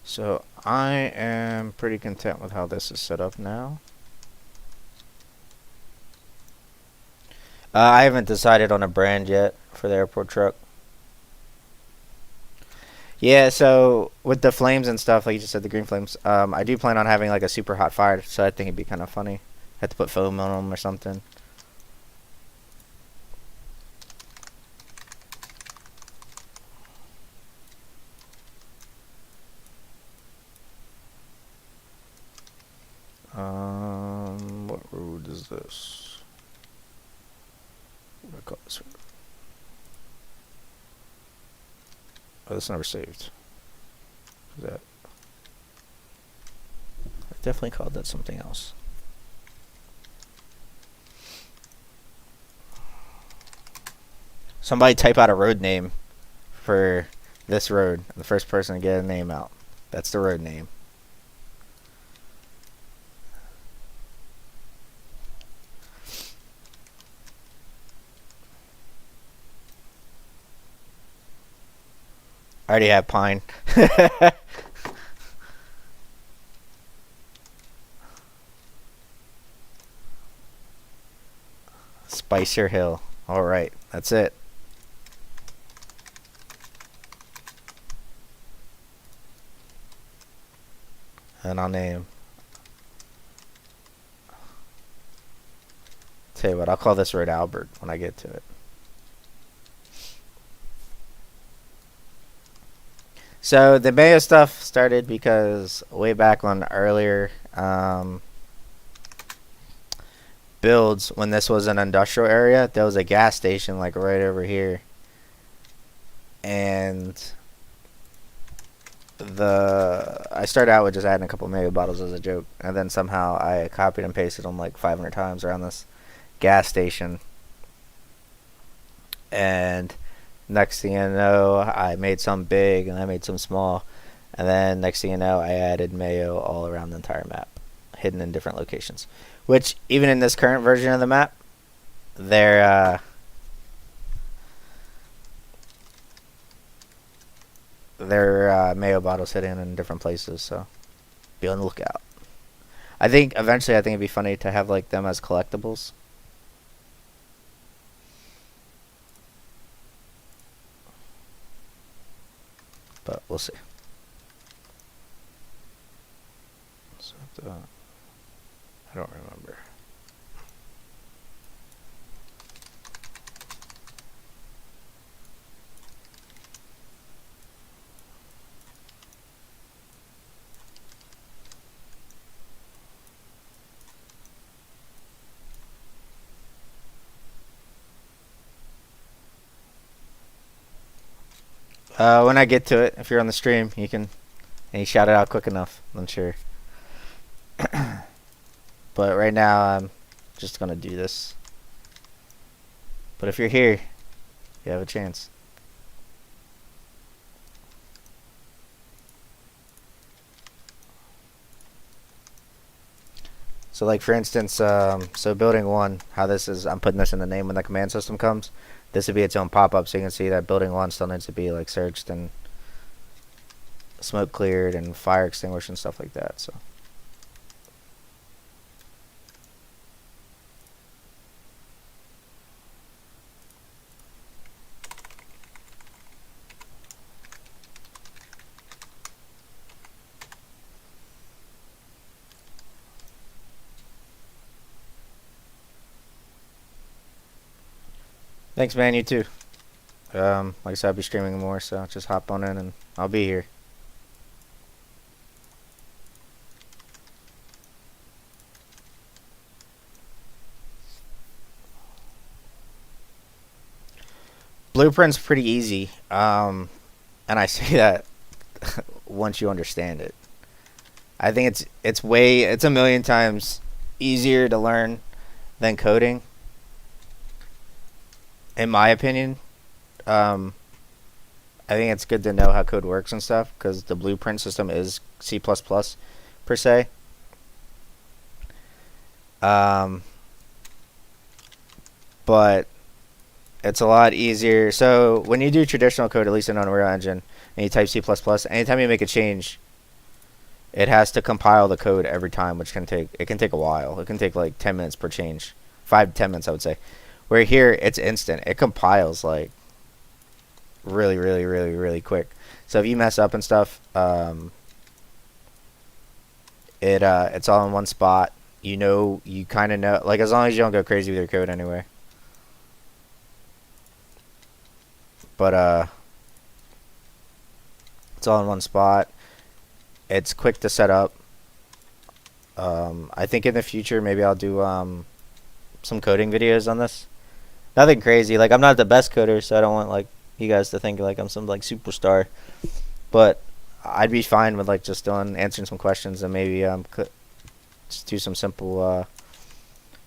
So I am pretty content with how this is set up now. I haven't decided on a brand yet for the airport truck. Yeah, so with the flames and stuff, like you just said, the green flames, I do plan on having like a super hot fire, so I think it'd be kind of funny. Have to put foam on them or something. What road is this? What do I call this road? Oh, this never saved. That I definitely called that something else. Somebody type out a road name for this road. The first person to get a name out. That's the road name. I already have Pine. Spicer Hill. Alright, that's it. And I'll name. Tell you what, I'll call this road Albert when I get to it. So the Mayo stuff started because way back on earlier builds, when this was an industrial area, there was a gas station like right over here, and I started out with just adding a couple Mayo bottles as a joke, and then somehow I copied and pasted them like 500 times around this gas station, and next thing you know, I made some big and I made some small, and then next thing you know, I added Mayo all around the entire map, hidden in different locations. Which, even in this current version of the map, there are Mayo bottles hidden in different places, so be on the lookout. I think eventually, it'd be funny to have like them as collectibles. But we'll see. So I don't remember. When I get to it, if you're on the stream, you can shout it out quick enough, I'm sure. But right now, I'm just gonna do this. But if you're here, you have a chance. So like for instance, so building 1, how this is, I'm putting this in the name when the command system comes. This would be its own pop-up, so you can see that building 1 still needs to be like searched and smoke cleared and fire extinguished and stuff like that. So. Thanks, man. You too. Like I said, I'll be streaming more, so just hop on in and I'll be here. Blueprint's pretty easy, and I say that once you understand it. I think it's a million times easier to learn than coding, in my opinion. I think it's good to know how code works and stuff, because the blueprint system is C++ per se. But it's a lot easier. So when you do traditional code, at least in Unreal Engine, and you type C++, anytime you make a change, it has to compile the code every time, which can take a while. It can take like 10 minutes per change, 5 to 10 minutes, I would say. Where here it's instant. It compiles like really, really, really, really quick. So if you mess up and stuff, it's all in one spot. You kind of know, like, as long as you don't go crazy with your code anyway. But it's all in one spot. It's quick to set up. I think in the future maybe I'll do some coding videos on this. Nothing crazy. Like, I'm not the best coder, so I don't want like you guys to think like I'm some like superstar. But I'd be fine with like just answering some questions and maybe just do some simple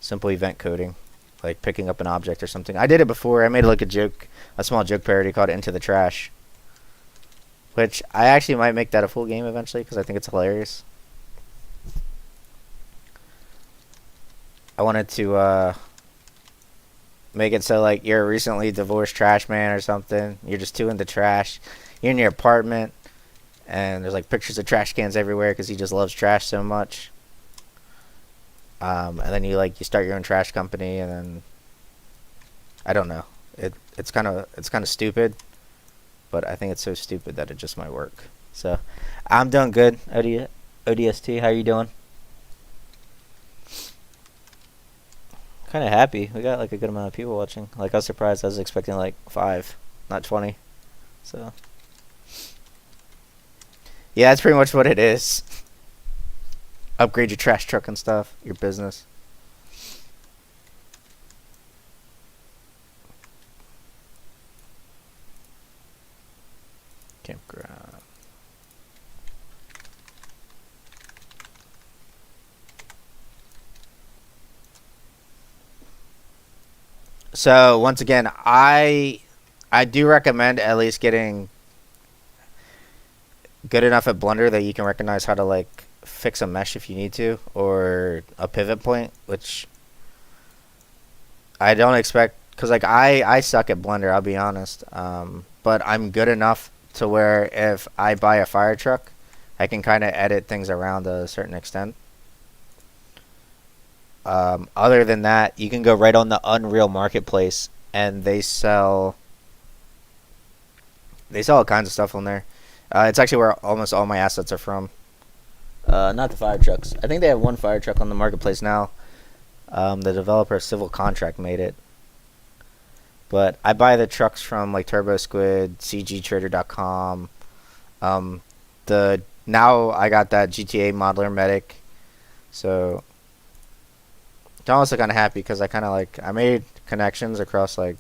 event coding, like picking up an object or something. I did it before. I made like a small joke parody called Into the Trash, which I actually might make that a full game eventually because I think it's hilarious. I wanted to make it so like you're a recently divorced trash man or something. You're just too into trash. You're in your apartment and there's like pictures of trash cans everywhere because he just loves trash so much. And then you start your own trash company, and then I don't know. It's kind of stupid, but I think it's so stupid that it just might work. So I'm doing good. ODST, how you doing? Kind of happy. We got like a good amount of people watching. Like, I was surprised. I was expecting like 5, not 20. So yeah, that's pretty much what it is. Upgrade your trash truck and stuff, your business. Campground. So once again, I do recommend at least getting good enough at Blender that you can recognize how to like fix a mesh if you need to, or a pivot point, which I don't expect, because like I suck at Blender, I'll be honest, but I'm good enough to where if I buy a fire truck, I can kind of edit things around a certain extent. Other than that, you can go right on the Unreal Marketplace, and they sell all kinds of stuff on there. It's actually where almost all my assets are from. Not the fire trucks. I think they have one fire truck on the marketplace now. The developer Civil Contract made it. But I buy the trucks from like Turbo Squid, CGTrader.com. Now I got that GTA Modeler Medic. So I'm also kind of happy because I made connections across like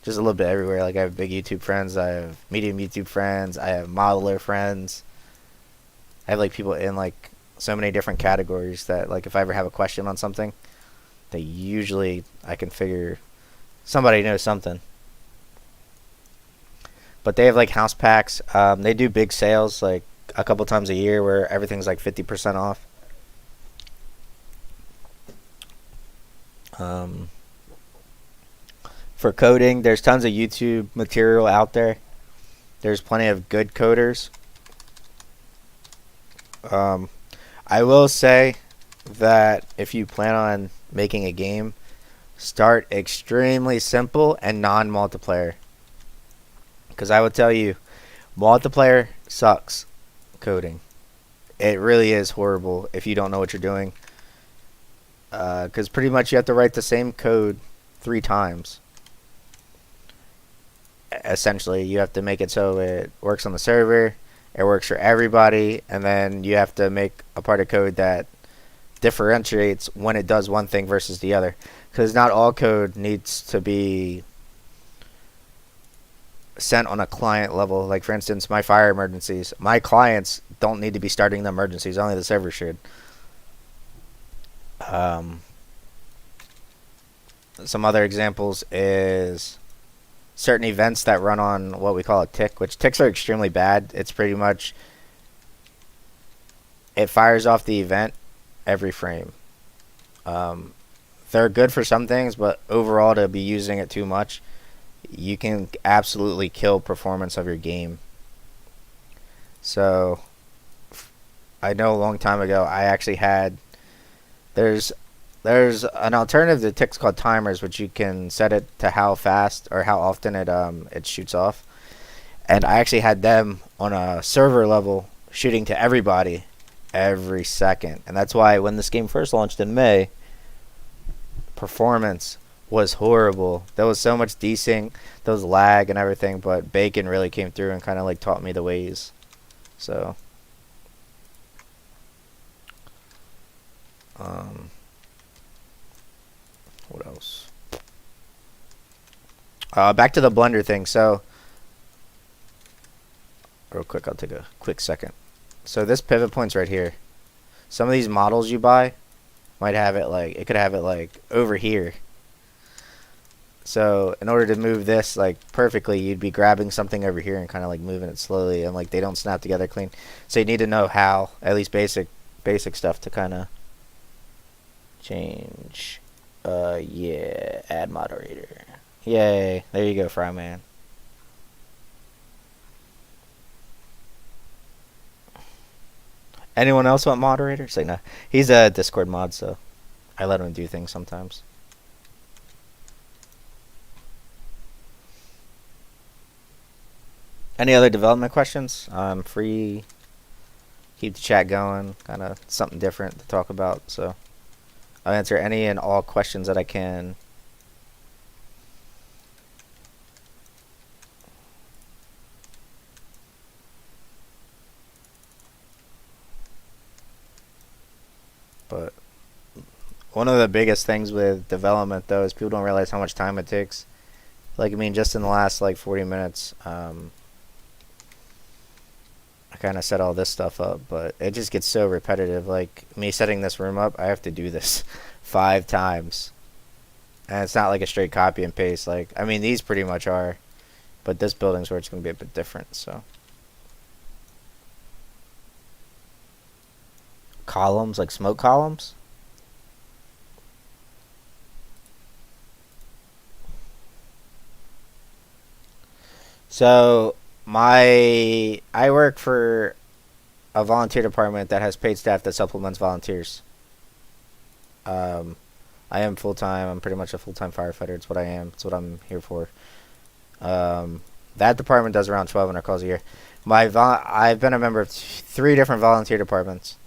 just a little bit everywhere. Like, I have big YouTube friends, I have medium YouTube friends, I have modeler friends. I have like people in like so many different categories that like if I ever have a question on something, I can figure somebody knows something. But they have like house packs. They do big sales like a couple times a year where everything's like 50% off. For coding, there's tons of YouTube material out there. There's plenty of good coders. I will say that if you plan on making a game, start extremely simple and non-multiplayer. Because I will tell you, multiplayer sucks coding. It really is horrible if you don't know what you're doing. Because pretty much you have to write the same code 3 times. Essentially, you have to make it so it works on the server, it works for everybody, and then you have to make a part of code that differentiates when it does one thing versus the other. Because not all code needs to be sent on a client level. Like, for instance, my fire emergencies. My clients don't need to be starting the emergencies. Only the server should. Some other examples is certain events that run on what we call a tick, which ticks are extremely bad. It's pretty much, it fires off the event every frame. They're good for some things, but overall, to be using it too much, you can absolutely kill performance of your game. So I know a long time ago I actually had there's there's an alternative to ticks called timers, which you can set it to how fast or how often it shoots off. And I actually had them on a server level shooting to everybody every second. And that's why when this game first launched in May, performance was horrible. There was so much desync, there was lag and everything, but Bacon really came through and kind of like taught me the ways. So, um, what else? Back to the Blender thing. So, real quick, I'll take a quick second. So this pivot point's right here. Some of these models you buy might have it like, it could have it like over here. So in order to move this like perfectly, you'd be grabbing something over here and kind of like moving it slowly, and like they don't snap together clean. So you need to know how, at least basic stuff to kind of change. Yeah, add moderator. Yay, there you go, Fryman. Anyone else want moderator? Say no. He's a Discord mod, so I let him do things sometimes. Any other development questions? I'm free. Keep the chat going. Kind of something different to talk about. So I'll answer any and all questions that I can. But one of the biggest things with development, though, is people don't realize how much time it takes. Like, I mean, just in the last, like, 40 minutes, I kind of set all this stuff up, but it just gets so repetitive. Like, me setting this room up, I have to do this 5 times. And it's not like a straight copy and paste. Like, I mean, these pretty much are, but this building's where it's going to be a bit different, so. Columns, like smoke columns? So I work for a volunteer department that has paid staff that supplements volunteers. Um, I am full time. I'm pretty much a full time firefighter. It's what I am. It's what I'm here for. That department does around 1,200 calls a year. I've been a member of 3 different volunteer departments.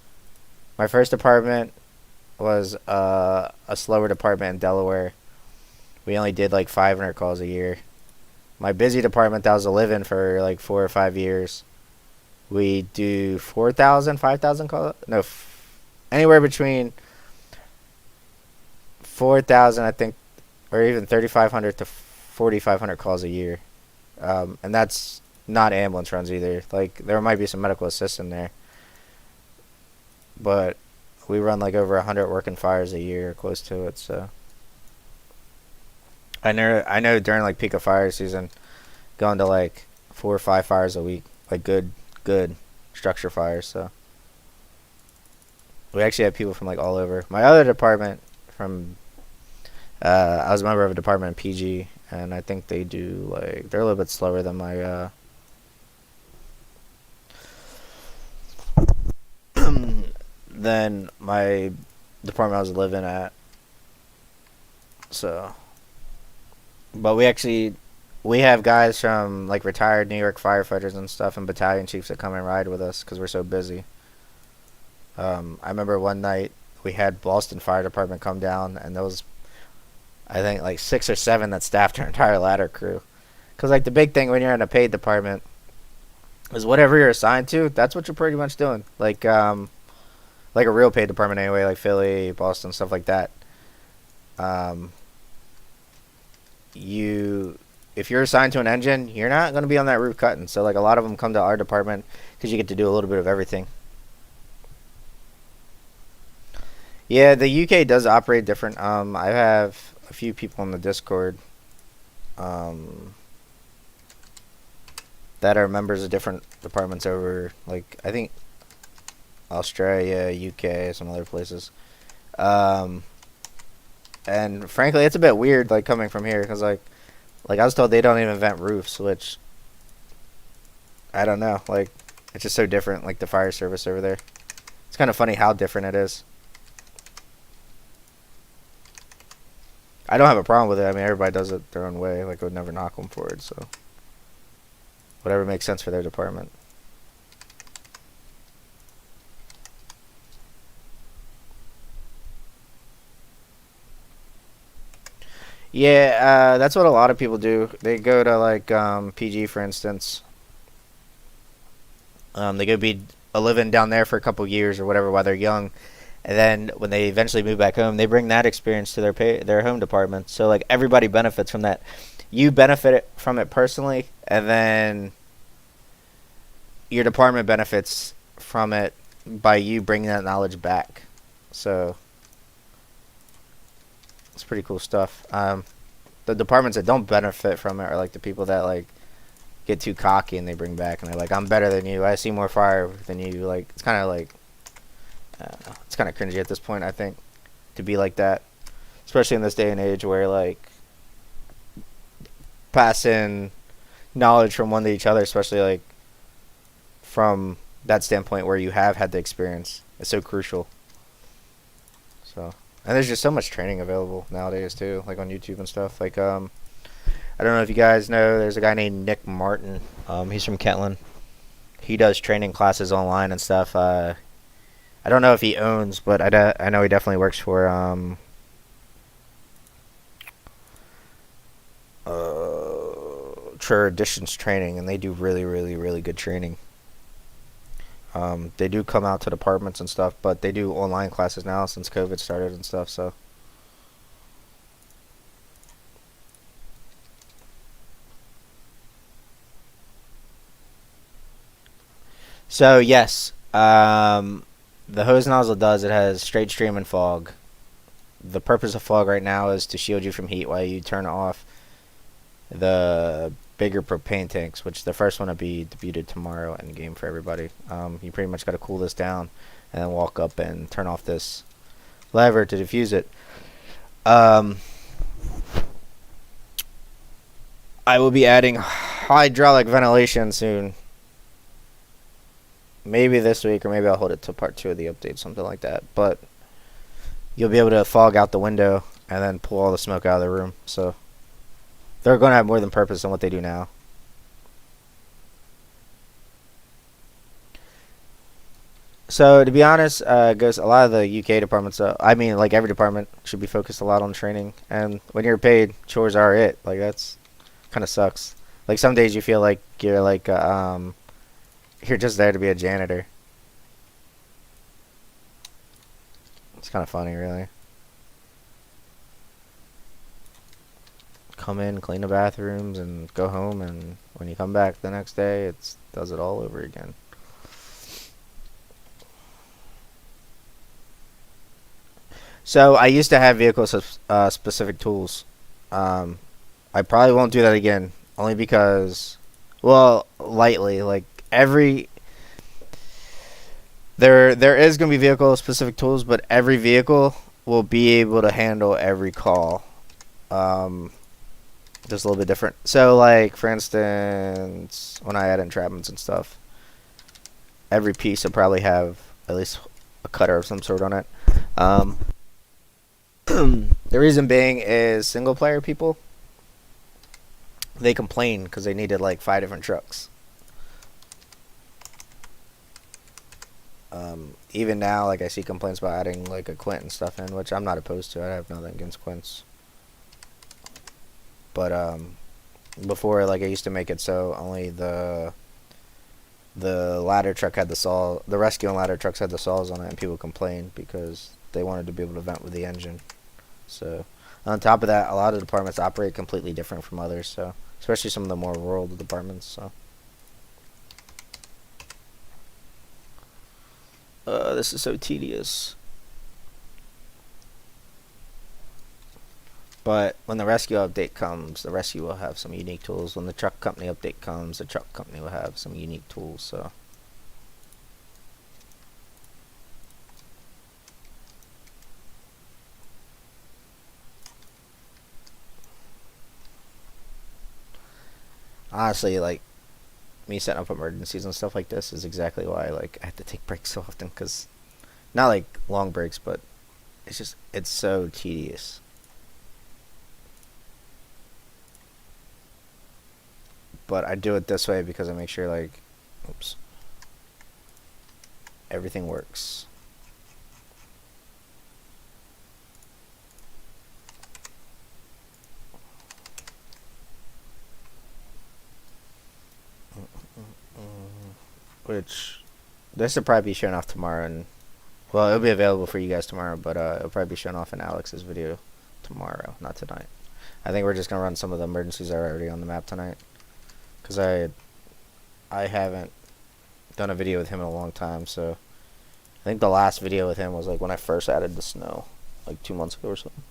My first department was a slower department in Delaware. We only did like 500 calls a year. My busy department, that was a live-in for like 4 or 5 years. We do 4,000, 5,000 calls. No, anywhere between 4,000, I think, or even 3,500 to 4,500 calls a year. And that's not ambulance runs either. Like, there might be some medical assist in there. But we run like over 100 working fires a year, close to it. So I know during like peak of fire season, going to like 4 or 5 fires a week, like good structure fires. So we actually have people from like all over. My other department I was a member of a department in PG, and I think they do like, they're a little bit slower than my than my department I was living at. So, but we have guys from like retired New York firefighters and stuff, and battalion chiefs that come and ride with us because we're so busy. I remember one night we had Boston Fire Department come down, and there was, I think, like 6 or 7 that staffed our entire ladder crew. Because like the big thing when you're in a paid department is whatever you're assigned to, that's what you're pretty much doing. Like a real paid department anyway, like Philly, Boston, stuff like that. If you're assigned to an engine, you're not going to be on that roof cutting. So like a lot of them come to our department because you get to do a little bit of everything. Yeah, the UK does operate different. I have a few people in the Discord that are members of different departments over, like, I think Australia, UK, some other places. And frankly, it's a bit weird, like, coming from here, because, like I was told they don't even vent roofs, which, I don't know, like, it's just so different, like, the fire service over there. It's kind of funny how different it is. I don't have a problem with it. I mean, everybody does it their own way. Like, I would never knock them for it. So, whatever makes sense for their department. Yeah, that's what a lot of people do. They go to like PG, for instance. They go be a living down there for a couple years or whatever while they're young, and then when they eventually move back home, they bring that experience to their home department. So like everybody benefits from that. You benefit from it personally, and then your department benefits from it by you bringing that knowledge back. So it's pretty cool stuff. The departments that don't benefit from it are like the people that like get too cocky and they bring back and they're like, I'm better than you. I see more fire than you. Like it's kind of like it's kind of cringy at this point, I think, to be like that, especially in this day and age where like passing knowledge from one to each other, especially like from that standpoint where you have had the experience, is so crucial. So, and there's just so much training available nowadays too, like on YouTube and stuff. Like I don't know if you guys know, there's a guy named Nick Martin. He's from Kentland. He does training classes online and stuff. I don't know if he owns, but I know he definitely works for Traditions Training, and they do really, really, really good training. They do come out to departments and stuff, but they do online classes now since COVID started and stuff. So yes, the hose nozzle does. It has straight stream and fog. The purpose of fog right now is to shield you from heat while you turn off the bigger propane tanks, which the first one will be debuted tomorrow in game for everybody. You pretty much got to cool this down and then walk up and turn off this lever to diffuse it. I will be adding hydraulic ventilation soon. Maybe this week, or maybe I'll hold it to part 2 of the update, something like that. But you'll be able to fog out the window and then pull all the smoke out of the room. So they're going to have more than purpose than what they do now. So to be honest, goes a lot of the UK departments. I mean, like every department should be focused a lot on training. And when you're paid, chores are it. Like that's kind of sucks. Like some days you feel like you're like you're just there to be a janitor. It's kind of funny, really. Come in, clean the bathrooms, and go home, and when you come back the next day, it does it all over again. So I used to have vehicle specific tools. I probably won't do that again, only because, well, lightly, like there is going to be vehicle specific tools, but every vehicle will be able to handle every call. Just a little bit different. So like for instance, when I add entrapments and stuff, every piece will probably have at least a cutter of some sort on it. The reason being is single player people, they complain because they needed like 5 different trucks. Even now, like I see complaints about adding like a quint and stuff in, which I'm not opposed to. I have nothing against quints. But before, like I used to make it so only the ladder truck had the saw, the rescue and ladder trucks had the saws on it, and people complained because they wanted to be able to vent with the engine. So on top of that, a lot of departments operate completely different from others. So especially some of the more rural departments. So this is so tedious. But when the rescue update comes, the rescue will have some unique tools. When the truck company update comes, the truck company will have some unique tools. So honestly, like me setting up emergencies and stuff like this is exactly why like I have to take breaks so often, because Not like long breaks, but it's so tedious. But I do it this way because I make sure like, oops, everything works. Which this will probably be shown off tomorrow, and well, it'll be available for you guys tomorrow, but it'll probably be shown off in Alex's video tomorrow, not tonight. I think we're just gonna run some of the emergencies that are already on the map tonight, because I haven't done a video with him in a long time. So I think the last video with him was like when I first added the snow, like 2 months ago or something.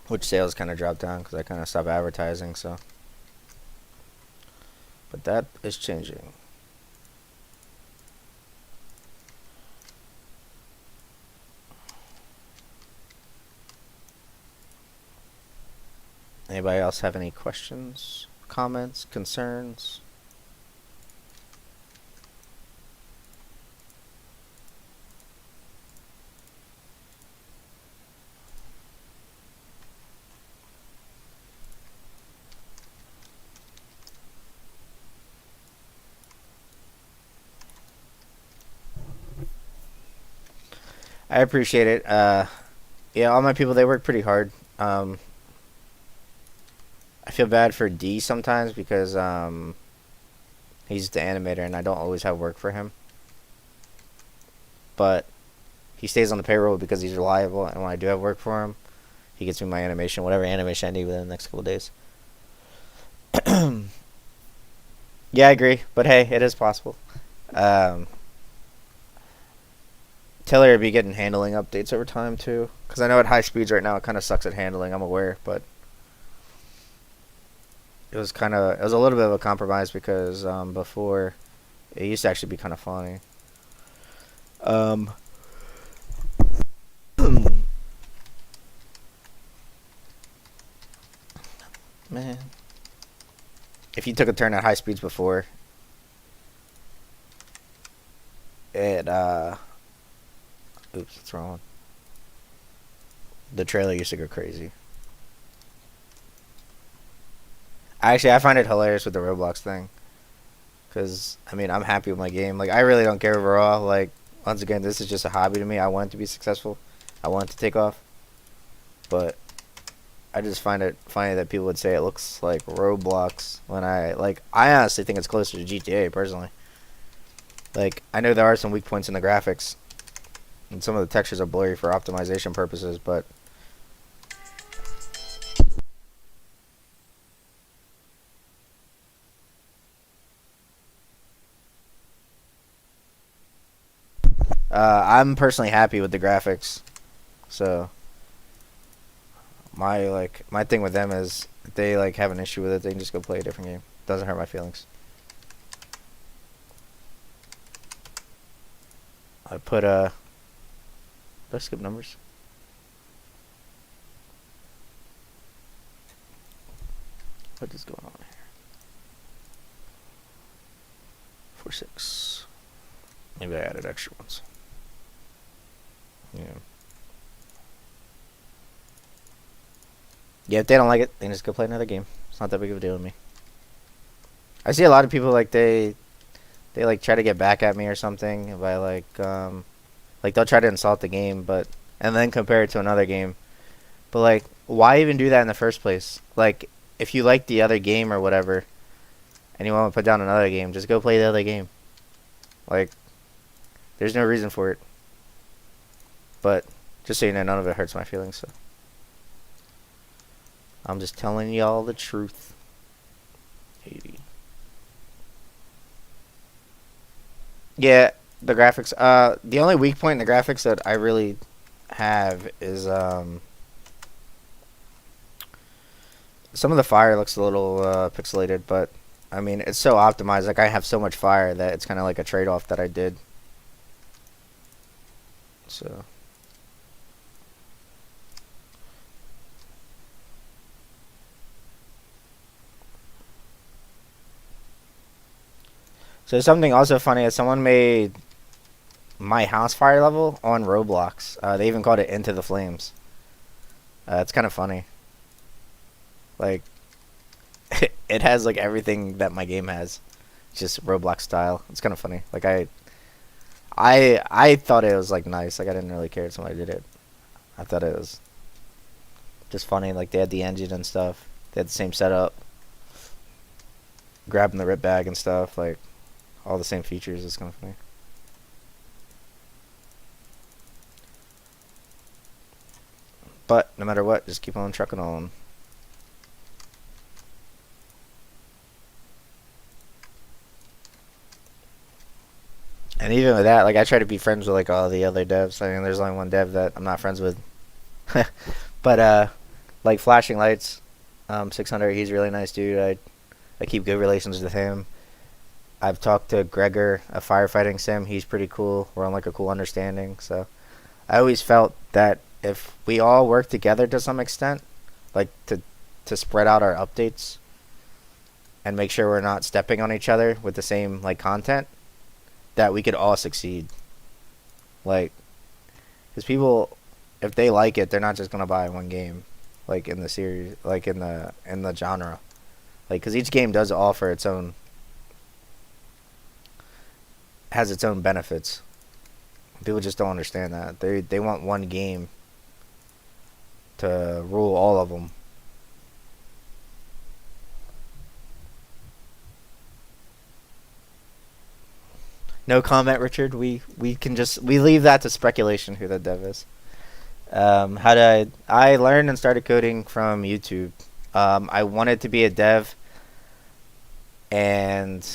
Which sales kind of dropped down because I kind of stopped advertising. So, but that is changing. Anybody else have any questions, comments, concerns? I appreciate it. Yeah, all my people, they work pretty hard. I feel bad for D sometimes because he's the animator and I don't always have work for him. But he stays on the payroll because he's reliable, and when I do have work for him, he gets me my animation, whatever animation I need within the next couple of days. Yeah, I agree, but hey, it is possible. Taylor would be getting handling updates over time too, because I know at high speeds right now it kind of sucks at handling. I'm aware, but it was a little bit of a compromise because before it used to actually be kind of funny. Man, if you took a turn at high speeds before, it oops, what's wrong? The trailer used to go crazy. Actually, I find it hilarious with the Roblox thing. Because, I mean, I'm happy with my game. Like, I really don't care overall. Like, once again, this is just a hobby to me. I want it to be successful. I want it to take off. But I just find it funny that people would say it looks like Roblox when I honestly think it's closer to GTA, personally. Like, I know there are some weak points in the graphics. And some of the textures are blurry for optimization purposes, but I'm personally happy with the graphics. So my thing with them is if they like have an issue with it, they can just go play a different game. Doesn't hurt my feelings. I put did I skip numbers? What is going on here? 4-6. Maybe I added extra ones. Yeah. Yeah, if they don't like it, they can just go play another game. It's not that big of a deal to me. I see a lot of people like they like try to get back at me or something by like they'll try to insult the game, but and then compare it to another game. But like, why even do that in the first place? Like, if you like the other game or whatever, and you want to put down another game, just go play the other game. Like, there's no reason for it. But just so you know, none of it hurts my feelings. So I'm just telling y'all the truth. 80. Yeah, the graphics. The only weak point in the graphics that I really have is some of the fire looks a little pixelated, but I mean it's so optimized. Like I have so much fire that it's kind of like a trade-off that I did. So So something also funny is someone made my house fire level on Roblox. They even called it Into the Flames. It's kind of funny. Like, it has like everything that my game has, just Roblox style. It's kind of funny. Like I thought it was like nice. Like I didn't really care if somebody did it. I thought it was just funny. Like they had the engine and stuff. They had the same setup. Grabbing the rip bag and stuff. Like all the same features. It's kind of funny. But no matter what, just keep on trucking on. And even with that, like I try to be friends with like all the other devs. I mean, there's only one dev that I'm not friends with. But like flashing lights, 600. He's a really nice dude. I keep good relations with him. I've talked to Gregor, a firefighting sim. He's pretty cool. We're on like a cool understanding. So I always felt that if we all work together to some extent, like to spread out our updates and make sure we're not stepping on each other with the same like content, that we could all succeed. Like, because people, if they like it, they're not just gonna buy one game, like in the series, like in the genre, like because each game does offer its own, has its own benefits. People just don't understand that. They want one game to rule all of them. No comment, Richard. We can just we leave that to speculation who the dev is. How did I learned and started coding from YouTube. I wanted to be a dev, and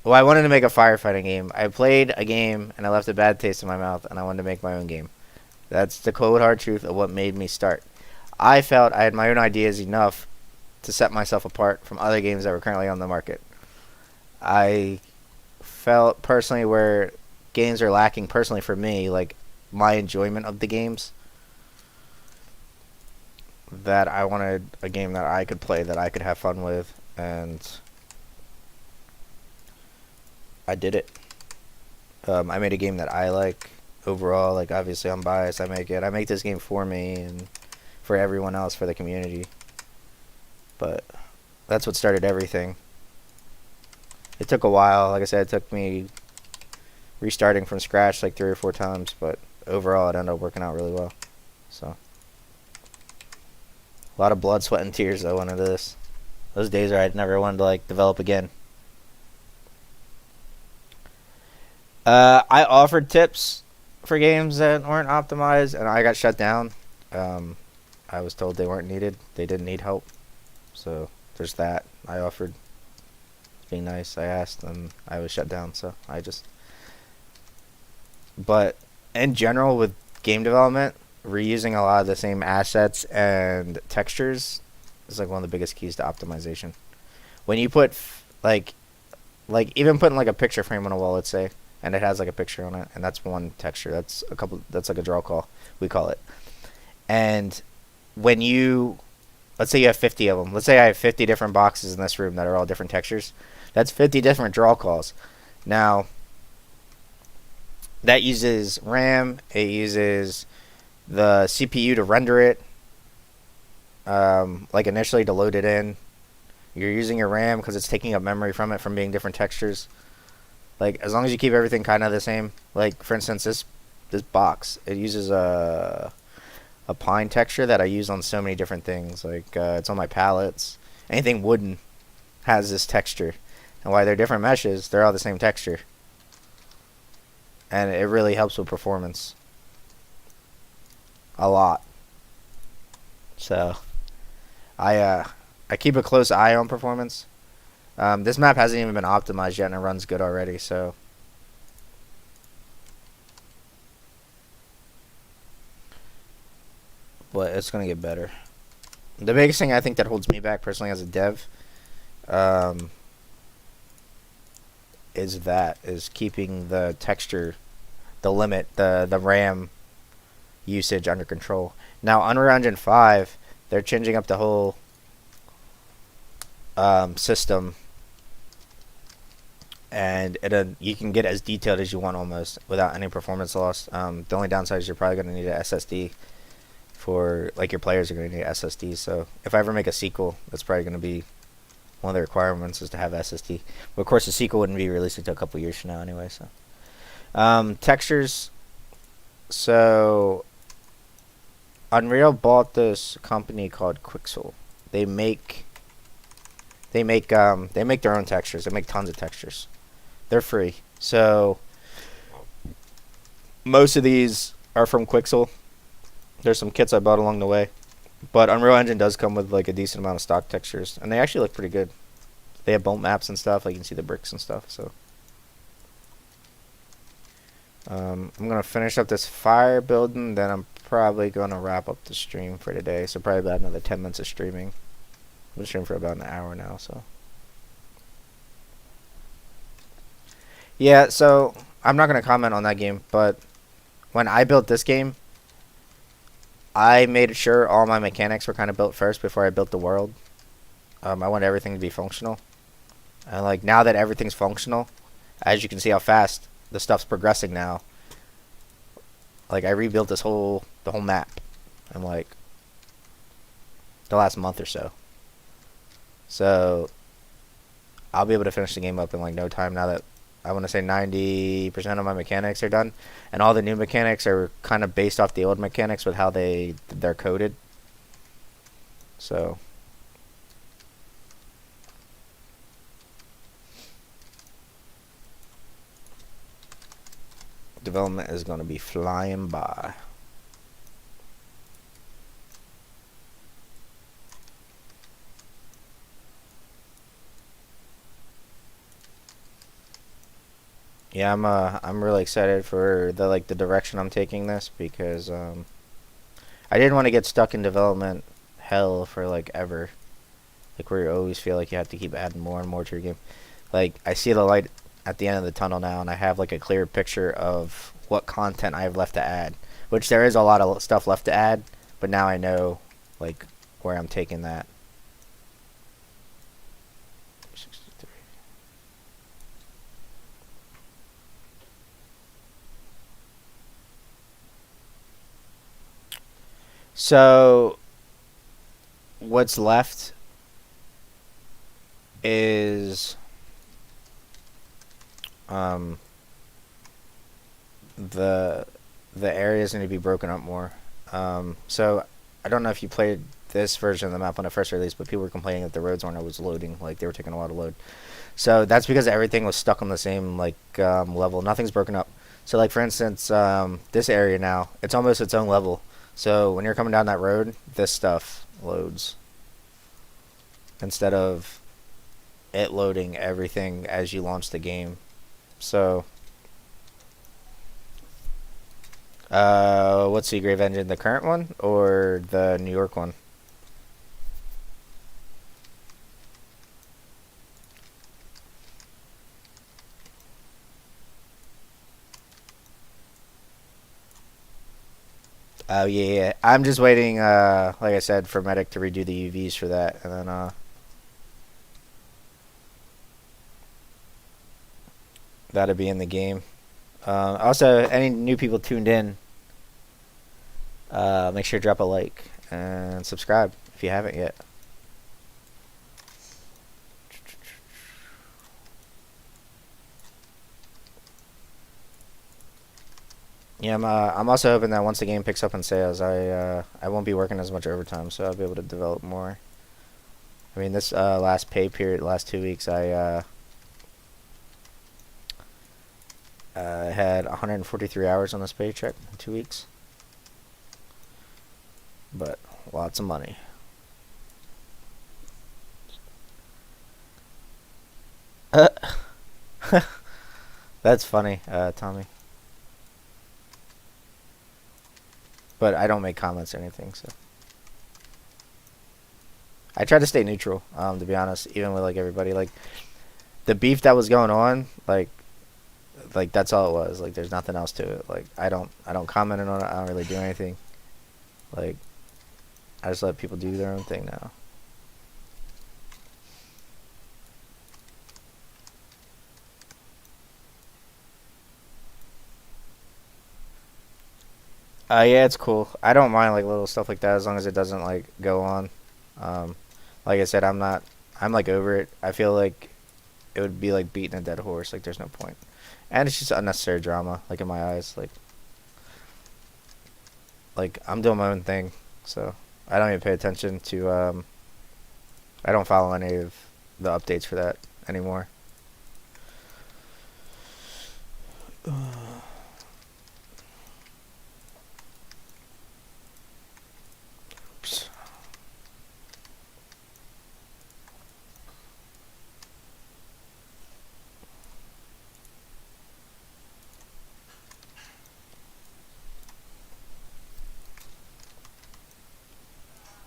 well, I wanted to make a firefighting game. I played a game and I left a bad taste in my mouth, and I wanted to make my own game. That's the cold hard truth of what made me start. I felt I had my own ideas enough to set myself apart from other games that were currently on the market. I felt personally where games are lacking personally for me, like my enjoyment of the games, that I wanted a game that I could play, that I could have fun with, and I did it. I made a game that I like overall. Like obviously I'm biased. I make this game for me and for everyone else, for the community. But that's what started everything. It took a while. Like I said, it took me restarting from scratch like 3 or 4 times, but overall it ended up working out really well. So a lot of blood, sweat, and tears though went into this. Those days where I'd never wanted to like develop again. I offered tips for games that weren't optimized, and I got shut down. I was told they weren't needed. They didn't need help. So there's that. I offered. Being nice, I asked, and I was shut down. So I just. But in general, with game development, reusing a lot of the same assets and textures is like one of the biggest keys to optimization. When you put like even putting like a picture frame on a wall, let's say, and it has like a picture on it, and that's one texture. That's a couple. That's like a draw call, we call it. And when you, let's say you have 50 of them. Let's say I have 50 different boxes in this room that are all different textures. That's 50 different draw calls. Now, that uses RAM. It uses the CPU to render it. Like initially to load it in. You're using your RAM because it's taking up memory from it from being different textures. Like as long as you keep everything kind of the same. Like for instance, this box, it uses a pine texture that I use on so many different things. Like it's on my palettes. Anything wooden has this texture. And while they're different meshes, they're all the same texture. And it really helps with performance. A lot. So I keep a close eye on performance. This map hasn't even been optimized yet, and it runs good already, so. But it's going to get better. The biggest thing I think that holds me back personally as a dev is keeping the texture, the limit, the RAM usage under control. Now, Unreal Engine 5, they're changing up the whole system and you can get as detailed as you want almost without any performance loss. The only downside is you're probably going to need an SSD for, like, your players are going to need SSD. So if I ever make a sequel, that's probably going to be one of the requirements is to have SSD. But of course, the sequel wouldn't be released until a couple years from now anyway. So textures. So Unreal bought this company called Quixel. They make their own textures. They make tons of textures. They're free. So most of these are from Quixel. There's some kits I bought along the way, but Unreal Engine does come with like a decent amount of stock textures, and they actually look pretty good. They have bump maps and stuff. Like you can see the bricks and stuff. So I'm gonna finish up this fire building, then I'm probably gonna wrap up the stream for today. So probably about another 10 minutes of streaming. I've been streaming for about an hour now. So yeah. So I'm not gonna comment on that game, but when I built this game, I made sure all my mechanics were kind of built first before I built the world. I want everything to be functional. And like now that everything's functional, as you can see how fast the stuff's progressing now. Like I rebuilt the whole map in like the last month or so. So I'll be able to finish the game up in like no time now that I want to say 90% of my mechanics are done, and all the new mechanics are kind of based off the old mechanics with how they're coded. So development is going to be flying by. Yeah, I'm really excited for the direction I'm taking this because I didn't want to get stuck in development hell for like ever, like where you always feel like you have to keep adding more and more to your game. Like I see the light at the end of the tunnel now, and I have like a clear picture of what content I have left to add, which there is a lot of stuff left to add, but now I know like where I'm taking that. So what's left is the areas need to be broken up more. So I don't know if you played this version of the map when it first released, but people were complaining that the roads weren't always loading, like they were taking a while to load. So that's because everything was stuck on the same like level. Nothing's broken up. So like for instance, this area now, it's almost its own level. So when you're coming down that road, this stuff loads instead of it loading everything as you launch the game. So what's Seagrave engine, the current one or the New York one? Oh yeah. I'm just waiting, like I said, for Medic to redo the UVs for that, and then that'll be in the game. Also, any new people tuned in, make sure to drop a like and subscribe if you haven't yet. Yeah, I'm also hoping that once the game picks up in sales, I won't be working as much overtime, so I'll be able to develop more. I mean, this last pay period, last 2 weeks, I had 143 hours on this paycheck in 2 weeks, but lots of money. That's funny, Tommy. But I don't make comments or anything, so I try to stay neutral. To be honest, even with like everybody, like the beef that was going on, like that's all it was. Like there's nothing else to it. Like I don't comment on it. I don't really do anything. Like I just let people do their own thing now. Yeah, it's cool. I don't mind like little stuff like that as long as it doesn't like go on. Um, like I said, I'm like over it. I feel like it would be like beating a dead horse. Like there's no point, and it's just unnecessary drama. Like in my eyes, like I'm doing my own thing, so I don't even pay attention to. I don't follow any of the updates for that anymore. Oops.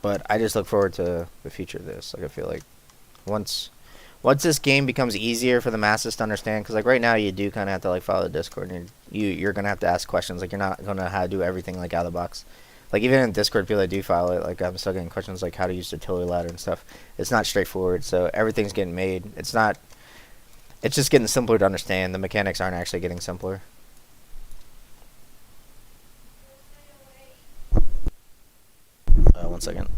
But I just look forward to the future of this. Like I feel like once once this game becomes easier for the masses to understand, because like right now you do kind of have to like follow the Discord, and you're gonna have to ask questions. Like you're not gonna how to do everything like out of the box. Like even in Discord, people that do follow it, like I'm still getting questions like how to use the artillery ladder and stuff. It's not straightforward, so everything's getting made. It's not. It's just getting simpler to understand. The mechanics aren't actually getting simpler. 1 second.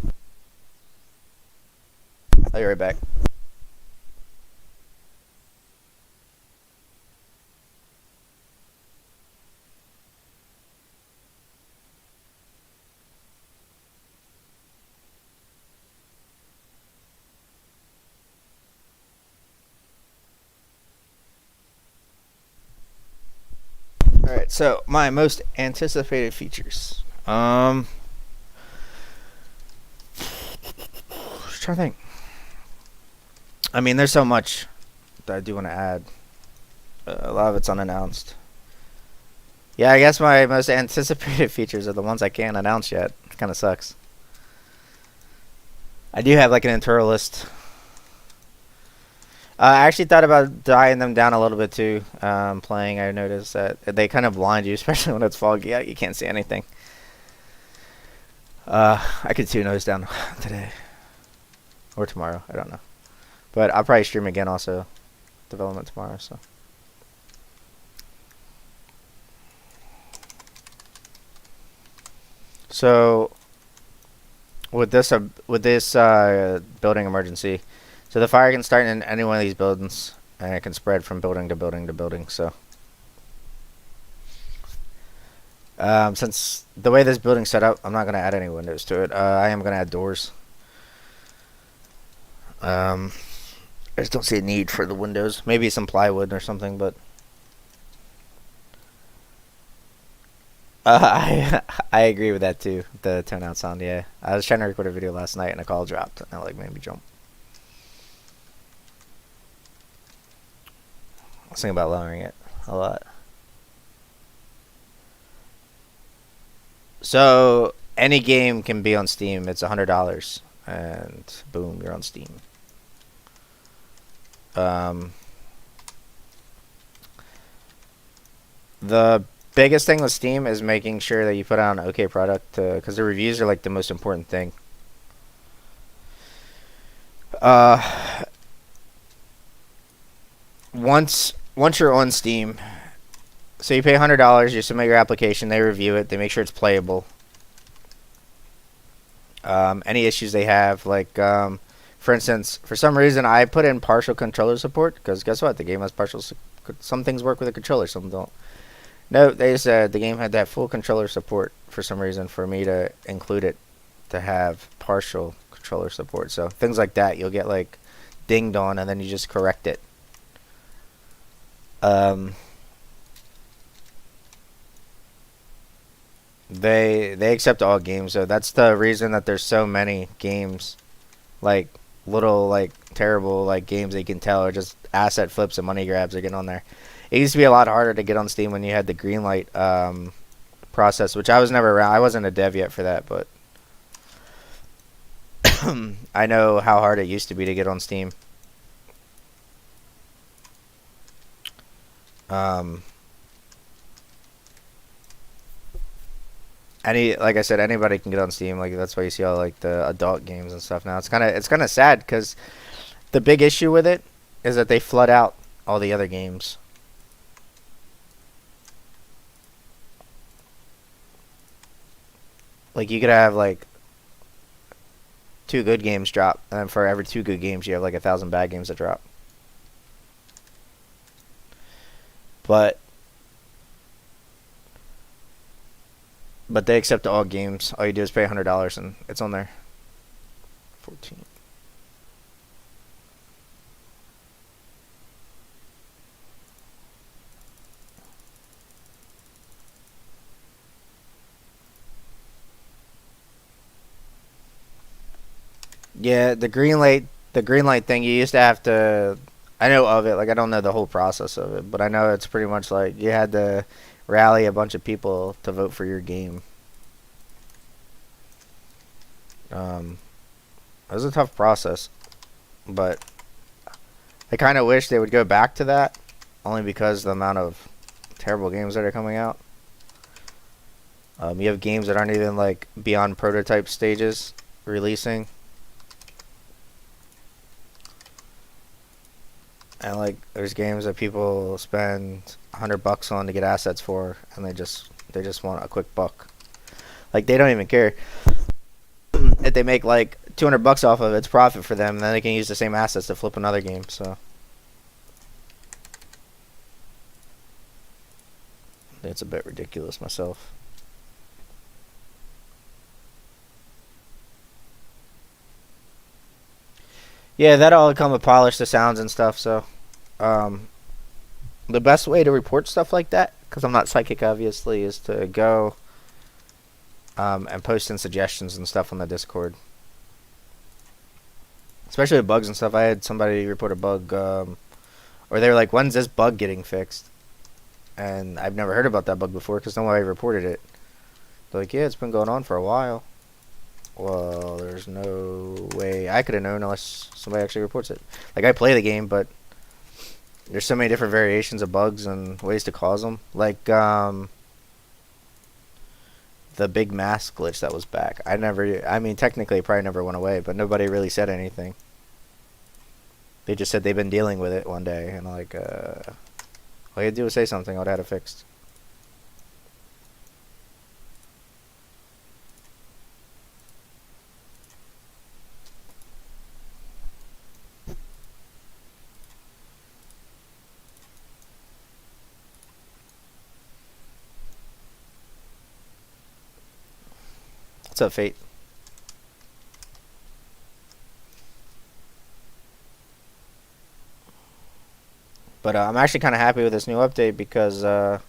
I'll be right back. All right, so my most anticipated features. Just trying to think. I mean, there's so much that I do want to add. A lot of it's unannounced. Yeah, I guess my most anticipated features are the ones I can't announce yet. It kind of sucks. I do have like an internal list. I actually thought about dying them down a little bit too. Playing, I noticed that they kind of blind you, especially when it's foggy out. You can't see anything. I could tune those down today or tomorrow. I don't know, but I'll probably stream again also. Development tomorrow, so. So with this building emergency, so the fire can start in any one of these buildings, and it can spread from building to building to building. So since the way this building's set up, I'm not gonna add any windows to it. I am gonna add doors. I just don't see a need for the windows. Maybe some plywood or something, but I agree with that too. The tone out sound, yeah. I was trying to record a video last night and a call dropped, and it like made me jump. I was thinking about lowering it a lot. So any game can be on Steam. It's $100, and boom, you're on Steam. Um, the biggest thing with Steam is making sure that you put out an okay product, because the reviews are like the most important thing. Uh, once you're on Steam, so you pay $100, you submit your application, they review it, they make sure it's playable. Any issues they have, like for instance, for some reason I put in partial controller support, because guess what, the game has partial. Some things work with a controller, some don't. No, they said the game had that full controller support for some reason for me to include it to have partial controller support. So things like that you'll get like dinged on, and then you just correct it. Um, they accept all games, so that's the reason that there's so many games, like little like terrible like games that you can tell are just asset flips and money grabs are getting on there. It used to be a lot harder to get on Steam when you had the green light process, which I was never around. I wasn't a dev yet for that, but I know how hard it used to be to get on Steam. Um, like I said, anybody can get on Steam. Like that's why you see all like the adult games and stuff now. It's kind of sad because the big issue with it is that they flood out all the other games. Like you could have like two good games drop, and then for every two good games, you have like 1,000 bad games that drop. But they accept all games. All you do is pay $100, and it's on there. 14. Yeah, the green light. The green light thing. You used to have to. I know of it. Like I don't know the whole process of it, but I know it's pretty much like you had to rally a bunch of people to vote for your game. Um, it was a tough process, but I kind of wish they would go back to that, only because the amount of terrible games that are coming out. You have games that aren't even like beyond prototype stages releasing, and like there's games that people spend $100 on to get assets for, and they just want a quick buck. Like they don't even care if they make like $200 off of it, it's profit for them, and then they can use the same assets to flip another game. So it's a bit ridiculous myself. Yeah, that'll all come with polish the sounds and stuff. So, um, the best way to report stuff like that, because I'm not psychic, obviously, is to go and post in suggestions and stuff on the Discord. Especially with bugs and stuff. I had somebody report a bug, or they were like, "When's this bug getting fixed?" And I've never heard about that bug before because nobody reported it. They're like, "Yeah, it's been going on for a while." Well, there's no way I could have known unless somebody actually reports it. Like I play the game, but there's so many different variations of bugs and ways to cause them. Like the big mask glitch that was back. I mean, technically it probably never went away, but nobody really said anything. They just said they've been dealing with it one day, and like, all you had to do was say something. I would have had it fixed. What's up, Fate? But I'm actually kind of happy with this new update because there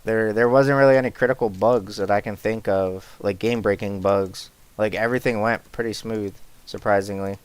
wasn't really any critical bugs that I can think of, like game breaking bugs. Like everything went pretty smooth, surprisingly.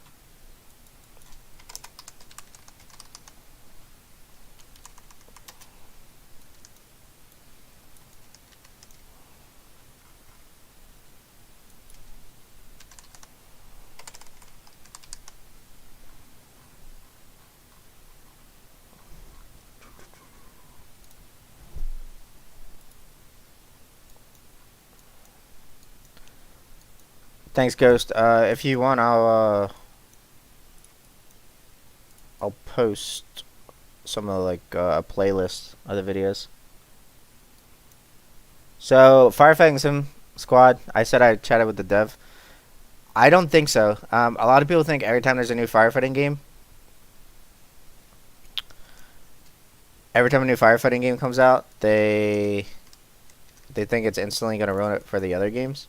Thanks, Ghost. If you want, I'll post some of like a playlist of the videos. So firefighting sim squad. I said I chatted with the dev. I don't think so. A lot of people think every time there's a new firefighting game, every time a new firefighting game comes out, they think it's instantly gonna ruin it for the other games,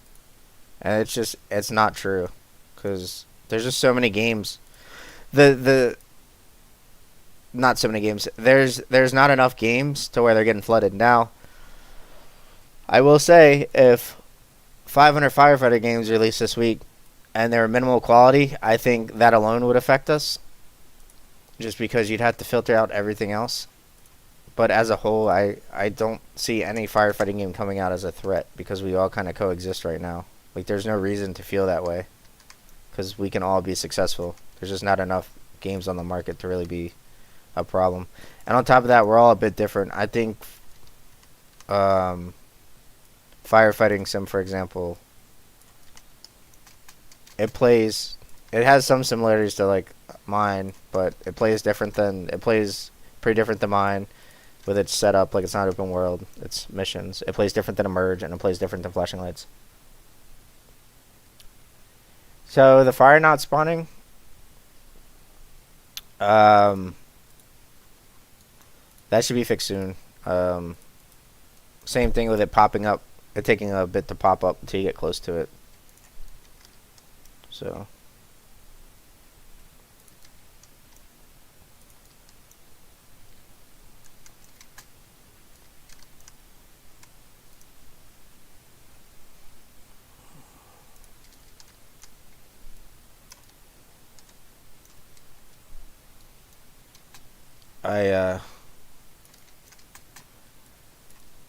and it's not true, because there's just so many games. The not so many games. There's not enough games to where they're getting flooded. Now, I will say if 500 firefighter games released this week and they were minimal quality, I think that alone would affect us, just because you'd have to filter out everything else. But as a whole, I don't see any firefighting game coming out as a threat, because we all kind of coexist right now. Like, there's no reason to feel that way, because we can all be successful. There's just not enough games on the market to really be a problem. And on top of that, we're all a bit different. I think firefighting sim, for example, it has some similarities to like mine, but it plays pretty different than mine. with its setup. Like, it's not open world. It's missions. It plays different than Emerge, and it plays different than Flashing Lights. So the fire not spawning. Um, that should be fixed soon. Same thing with it popping up. It taking a bit to pop up until you get close to it. So.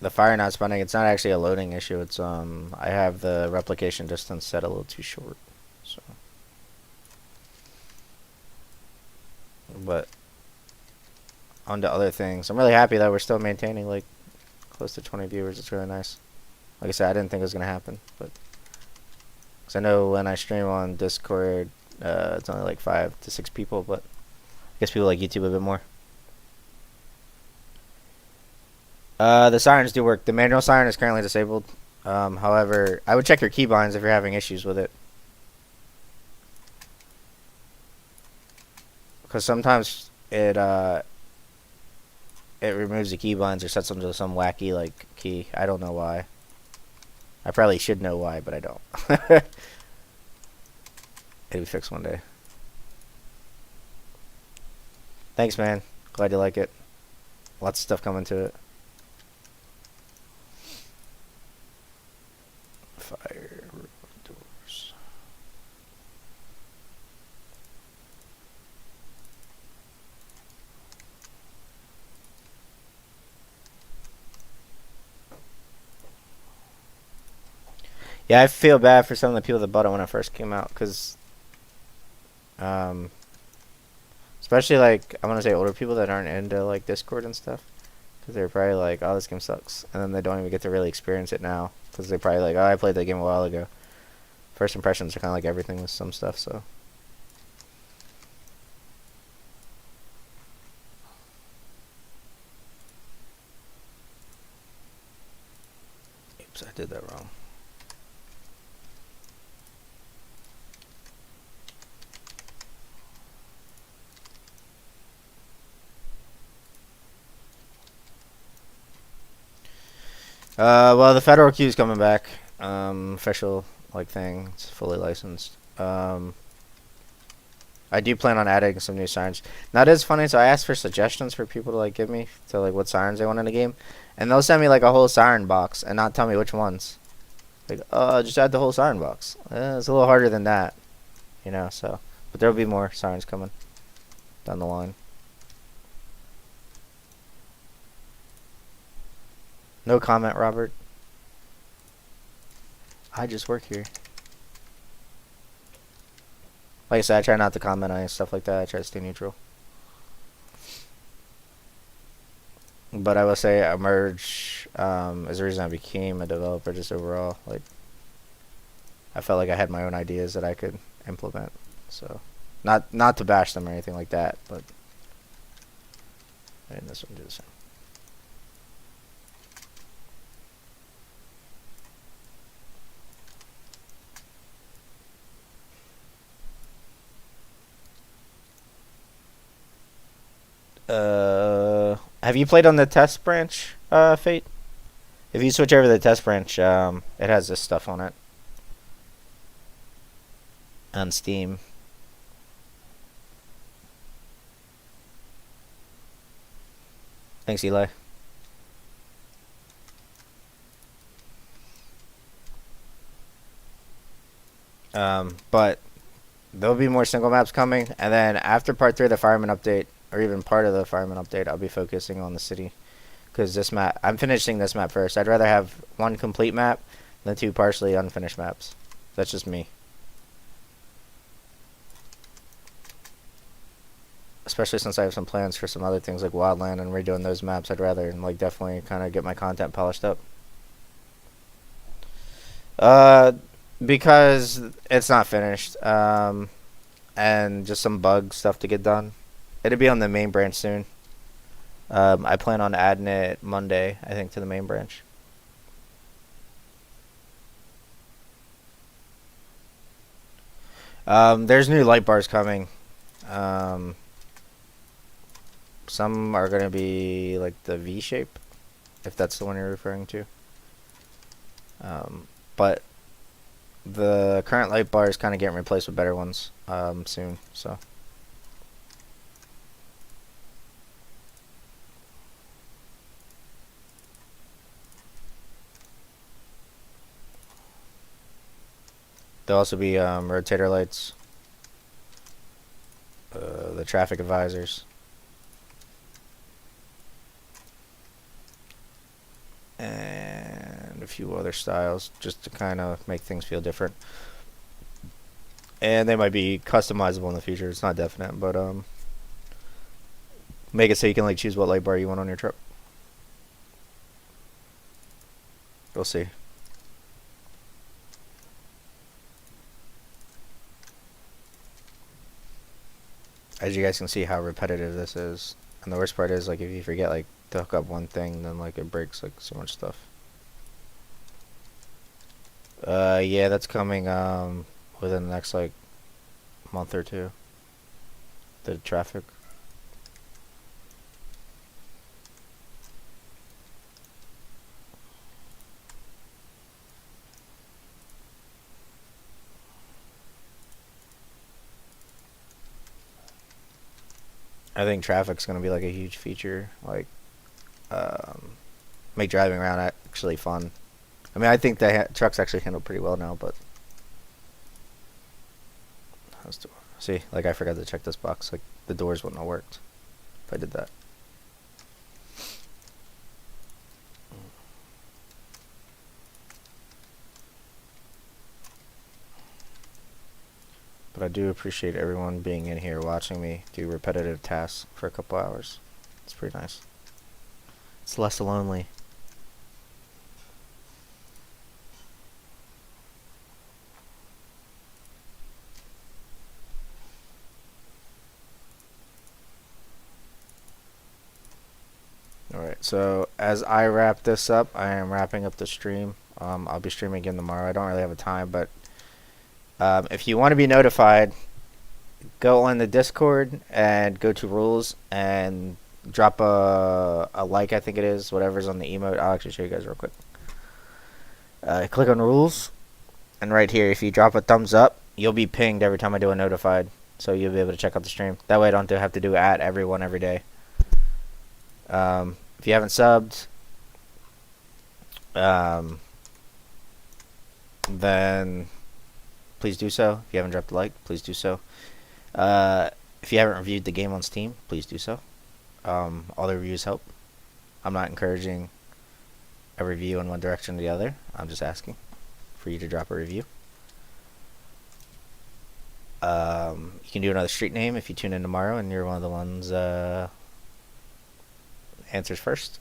The fire not spawning, it's not actually a loading issue. It's I have the replication distance set a little too short. So, but on to other things. I'm really happy that we're still maintaining like close to 20 viewers. It's really nice. Like I said, I didn't think it was gonna happen, but because I know when I stream on Discord, it's only like 5 to 6 people, but I guess people like YouTube a bit more. The sirens do work. The manual siren is currently disabled. However, I would check your keybinds if you're having issues with it. Because sometimes it removes the keybinds or sets them to some wacky like key. I don't know why. I probably should know why, but I don't. It'll be fixed one day. Thanks, man. Glad you like it. Lots of stuff coming to it. Fire doors. Yeah, I feel bad for some of the people that bought it when it first came out, because, especially like I want to say older people that aren't into like Discord and stuff, because they're probably like, "Oh, this game sucks," and then they don't even get to really experience it now, because they're probably like, "Oh, I played that game a while ago." First impressions are kind of like everything with some stuff, so. Oops, I did that wrong. Well, the federal queue is coming back. Official like thing. It's fully licensed. I do plan on adding some new sirens. Now, it is funny. So I asked for suggestions for people to like give me to like what sirens they want in the game, and they'll send me like a whole siren box and not tell me which ones. Like, just add the whole siren box. It's a little harder than that, you know. So, but there'll be more sirens coming down the line. No comment, Robert. I just work here. Like I said, I try not to comment on stuff like that. I try to stay neutral. But I will say Emerge is the reason I became a developer, just overall. Like, I felt like I had my own ideas that I could implement. So, not to bash them or anything like that, but and this one do the same. Have you played on the test branch, Fate? If you switch over to the test branch, it has this stuff on it. On Steam. Thanks, Eli. But there'll be more single maps coming, and then after part 3 of the fireman update, or even part of the fireman update, I'll be focusing on the city, because this map, I'm finishing this map first. I'd rather have one complete map than 2 partially unfinished maps. That's just me. Especially since I have some plans for some other things like Wildland and redoing those maps. I'd rather like definitely kind of get my content polished up. Uh, because it's not finished. And just some bug stuff to get done. It'll be on the main branch soon. I plan on adding it Monday, I think, to the main branch. There's new light bars coming. Um, some are gonna be like the V shape, if that's the one you're referring to. But the current light bar is kind of getting replaced with better ones soon. So there'll also be rotator lights, the traffic advisors, and a few other styles just to kind of make things feel different. And they might be customizable in the future. It's not definite, but make it so you can like choose what light bar you want on your truck. We'll see. As you guys can see how repetitive this is. And the worst part is, like, if you forget, like, to hook up one thing, then, like, it breaks, like, so much stuff. Yeah, that's coming, within the next, like, month or two. The traffic. I think traffic's gonna be, like, a huge feature. Like, um, make driving around actually fun. I mean, I think the trucks actually handle pretty well now, but see, like I forgot to check this box. Like the doors wouldn't have worked if I did that. But I do appreciate everyone being in here watching me do repetitive tasks for a couple hours. It's pretty nice. It's less lonely. Alright, so as I wrap this up, I am wrapping up the stream. I'll be streaming again tomorrow. I don't really have a time, but if you want to be notified, go on the Discord and go to rules and drop a like, I think it is, whatever's on the emote. I'll actually show you guys real quick. Click on rules, and right here, if you drop a thumbs up, you'll be pinged every time I do a notified, so you'll be able to check out the stream. That way I don't have to do at everyone every day. If you haven't subbed, then please do so. If you haven't dropped a like, please do so. If you haven't reviewed the game on Steam, please do so. All the reviews help. I'm not encouraging a review in one direction or the other. I'm just asking for you to drop a review. You can do another street name if you tune in tomorrow and you're one of the ones answers first.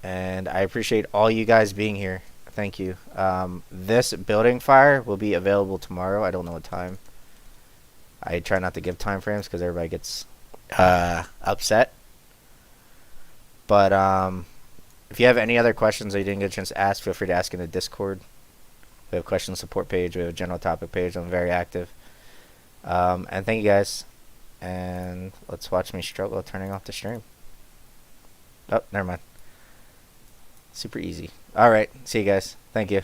And I appreciate all you guys being here. Thank you. This building fire will be available tomorrow. I don't know what time. I try not to give time frames because everybody gets upset. But if you have any other questions that you didn't get a chance to ask, feel free to ask in the Discord. We have a question support page. We have a general topic page. I'm very active. And thank you guys. And let's watch me struggle turning off the stream. Oh, never mind. Super easy. Alright, see you guys. Thank you.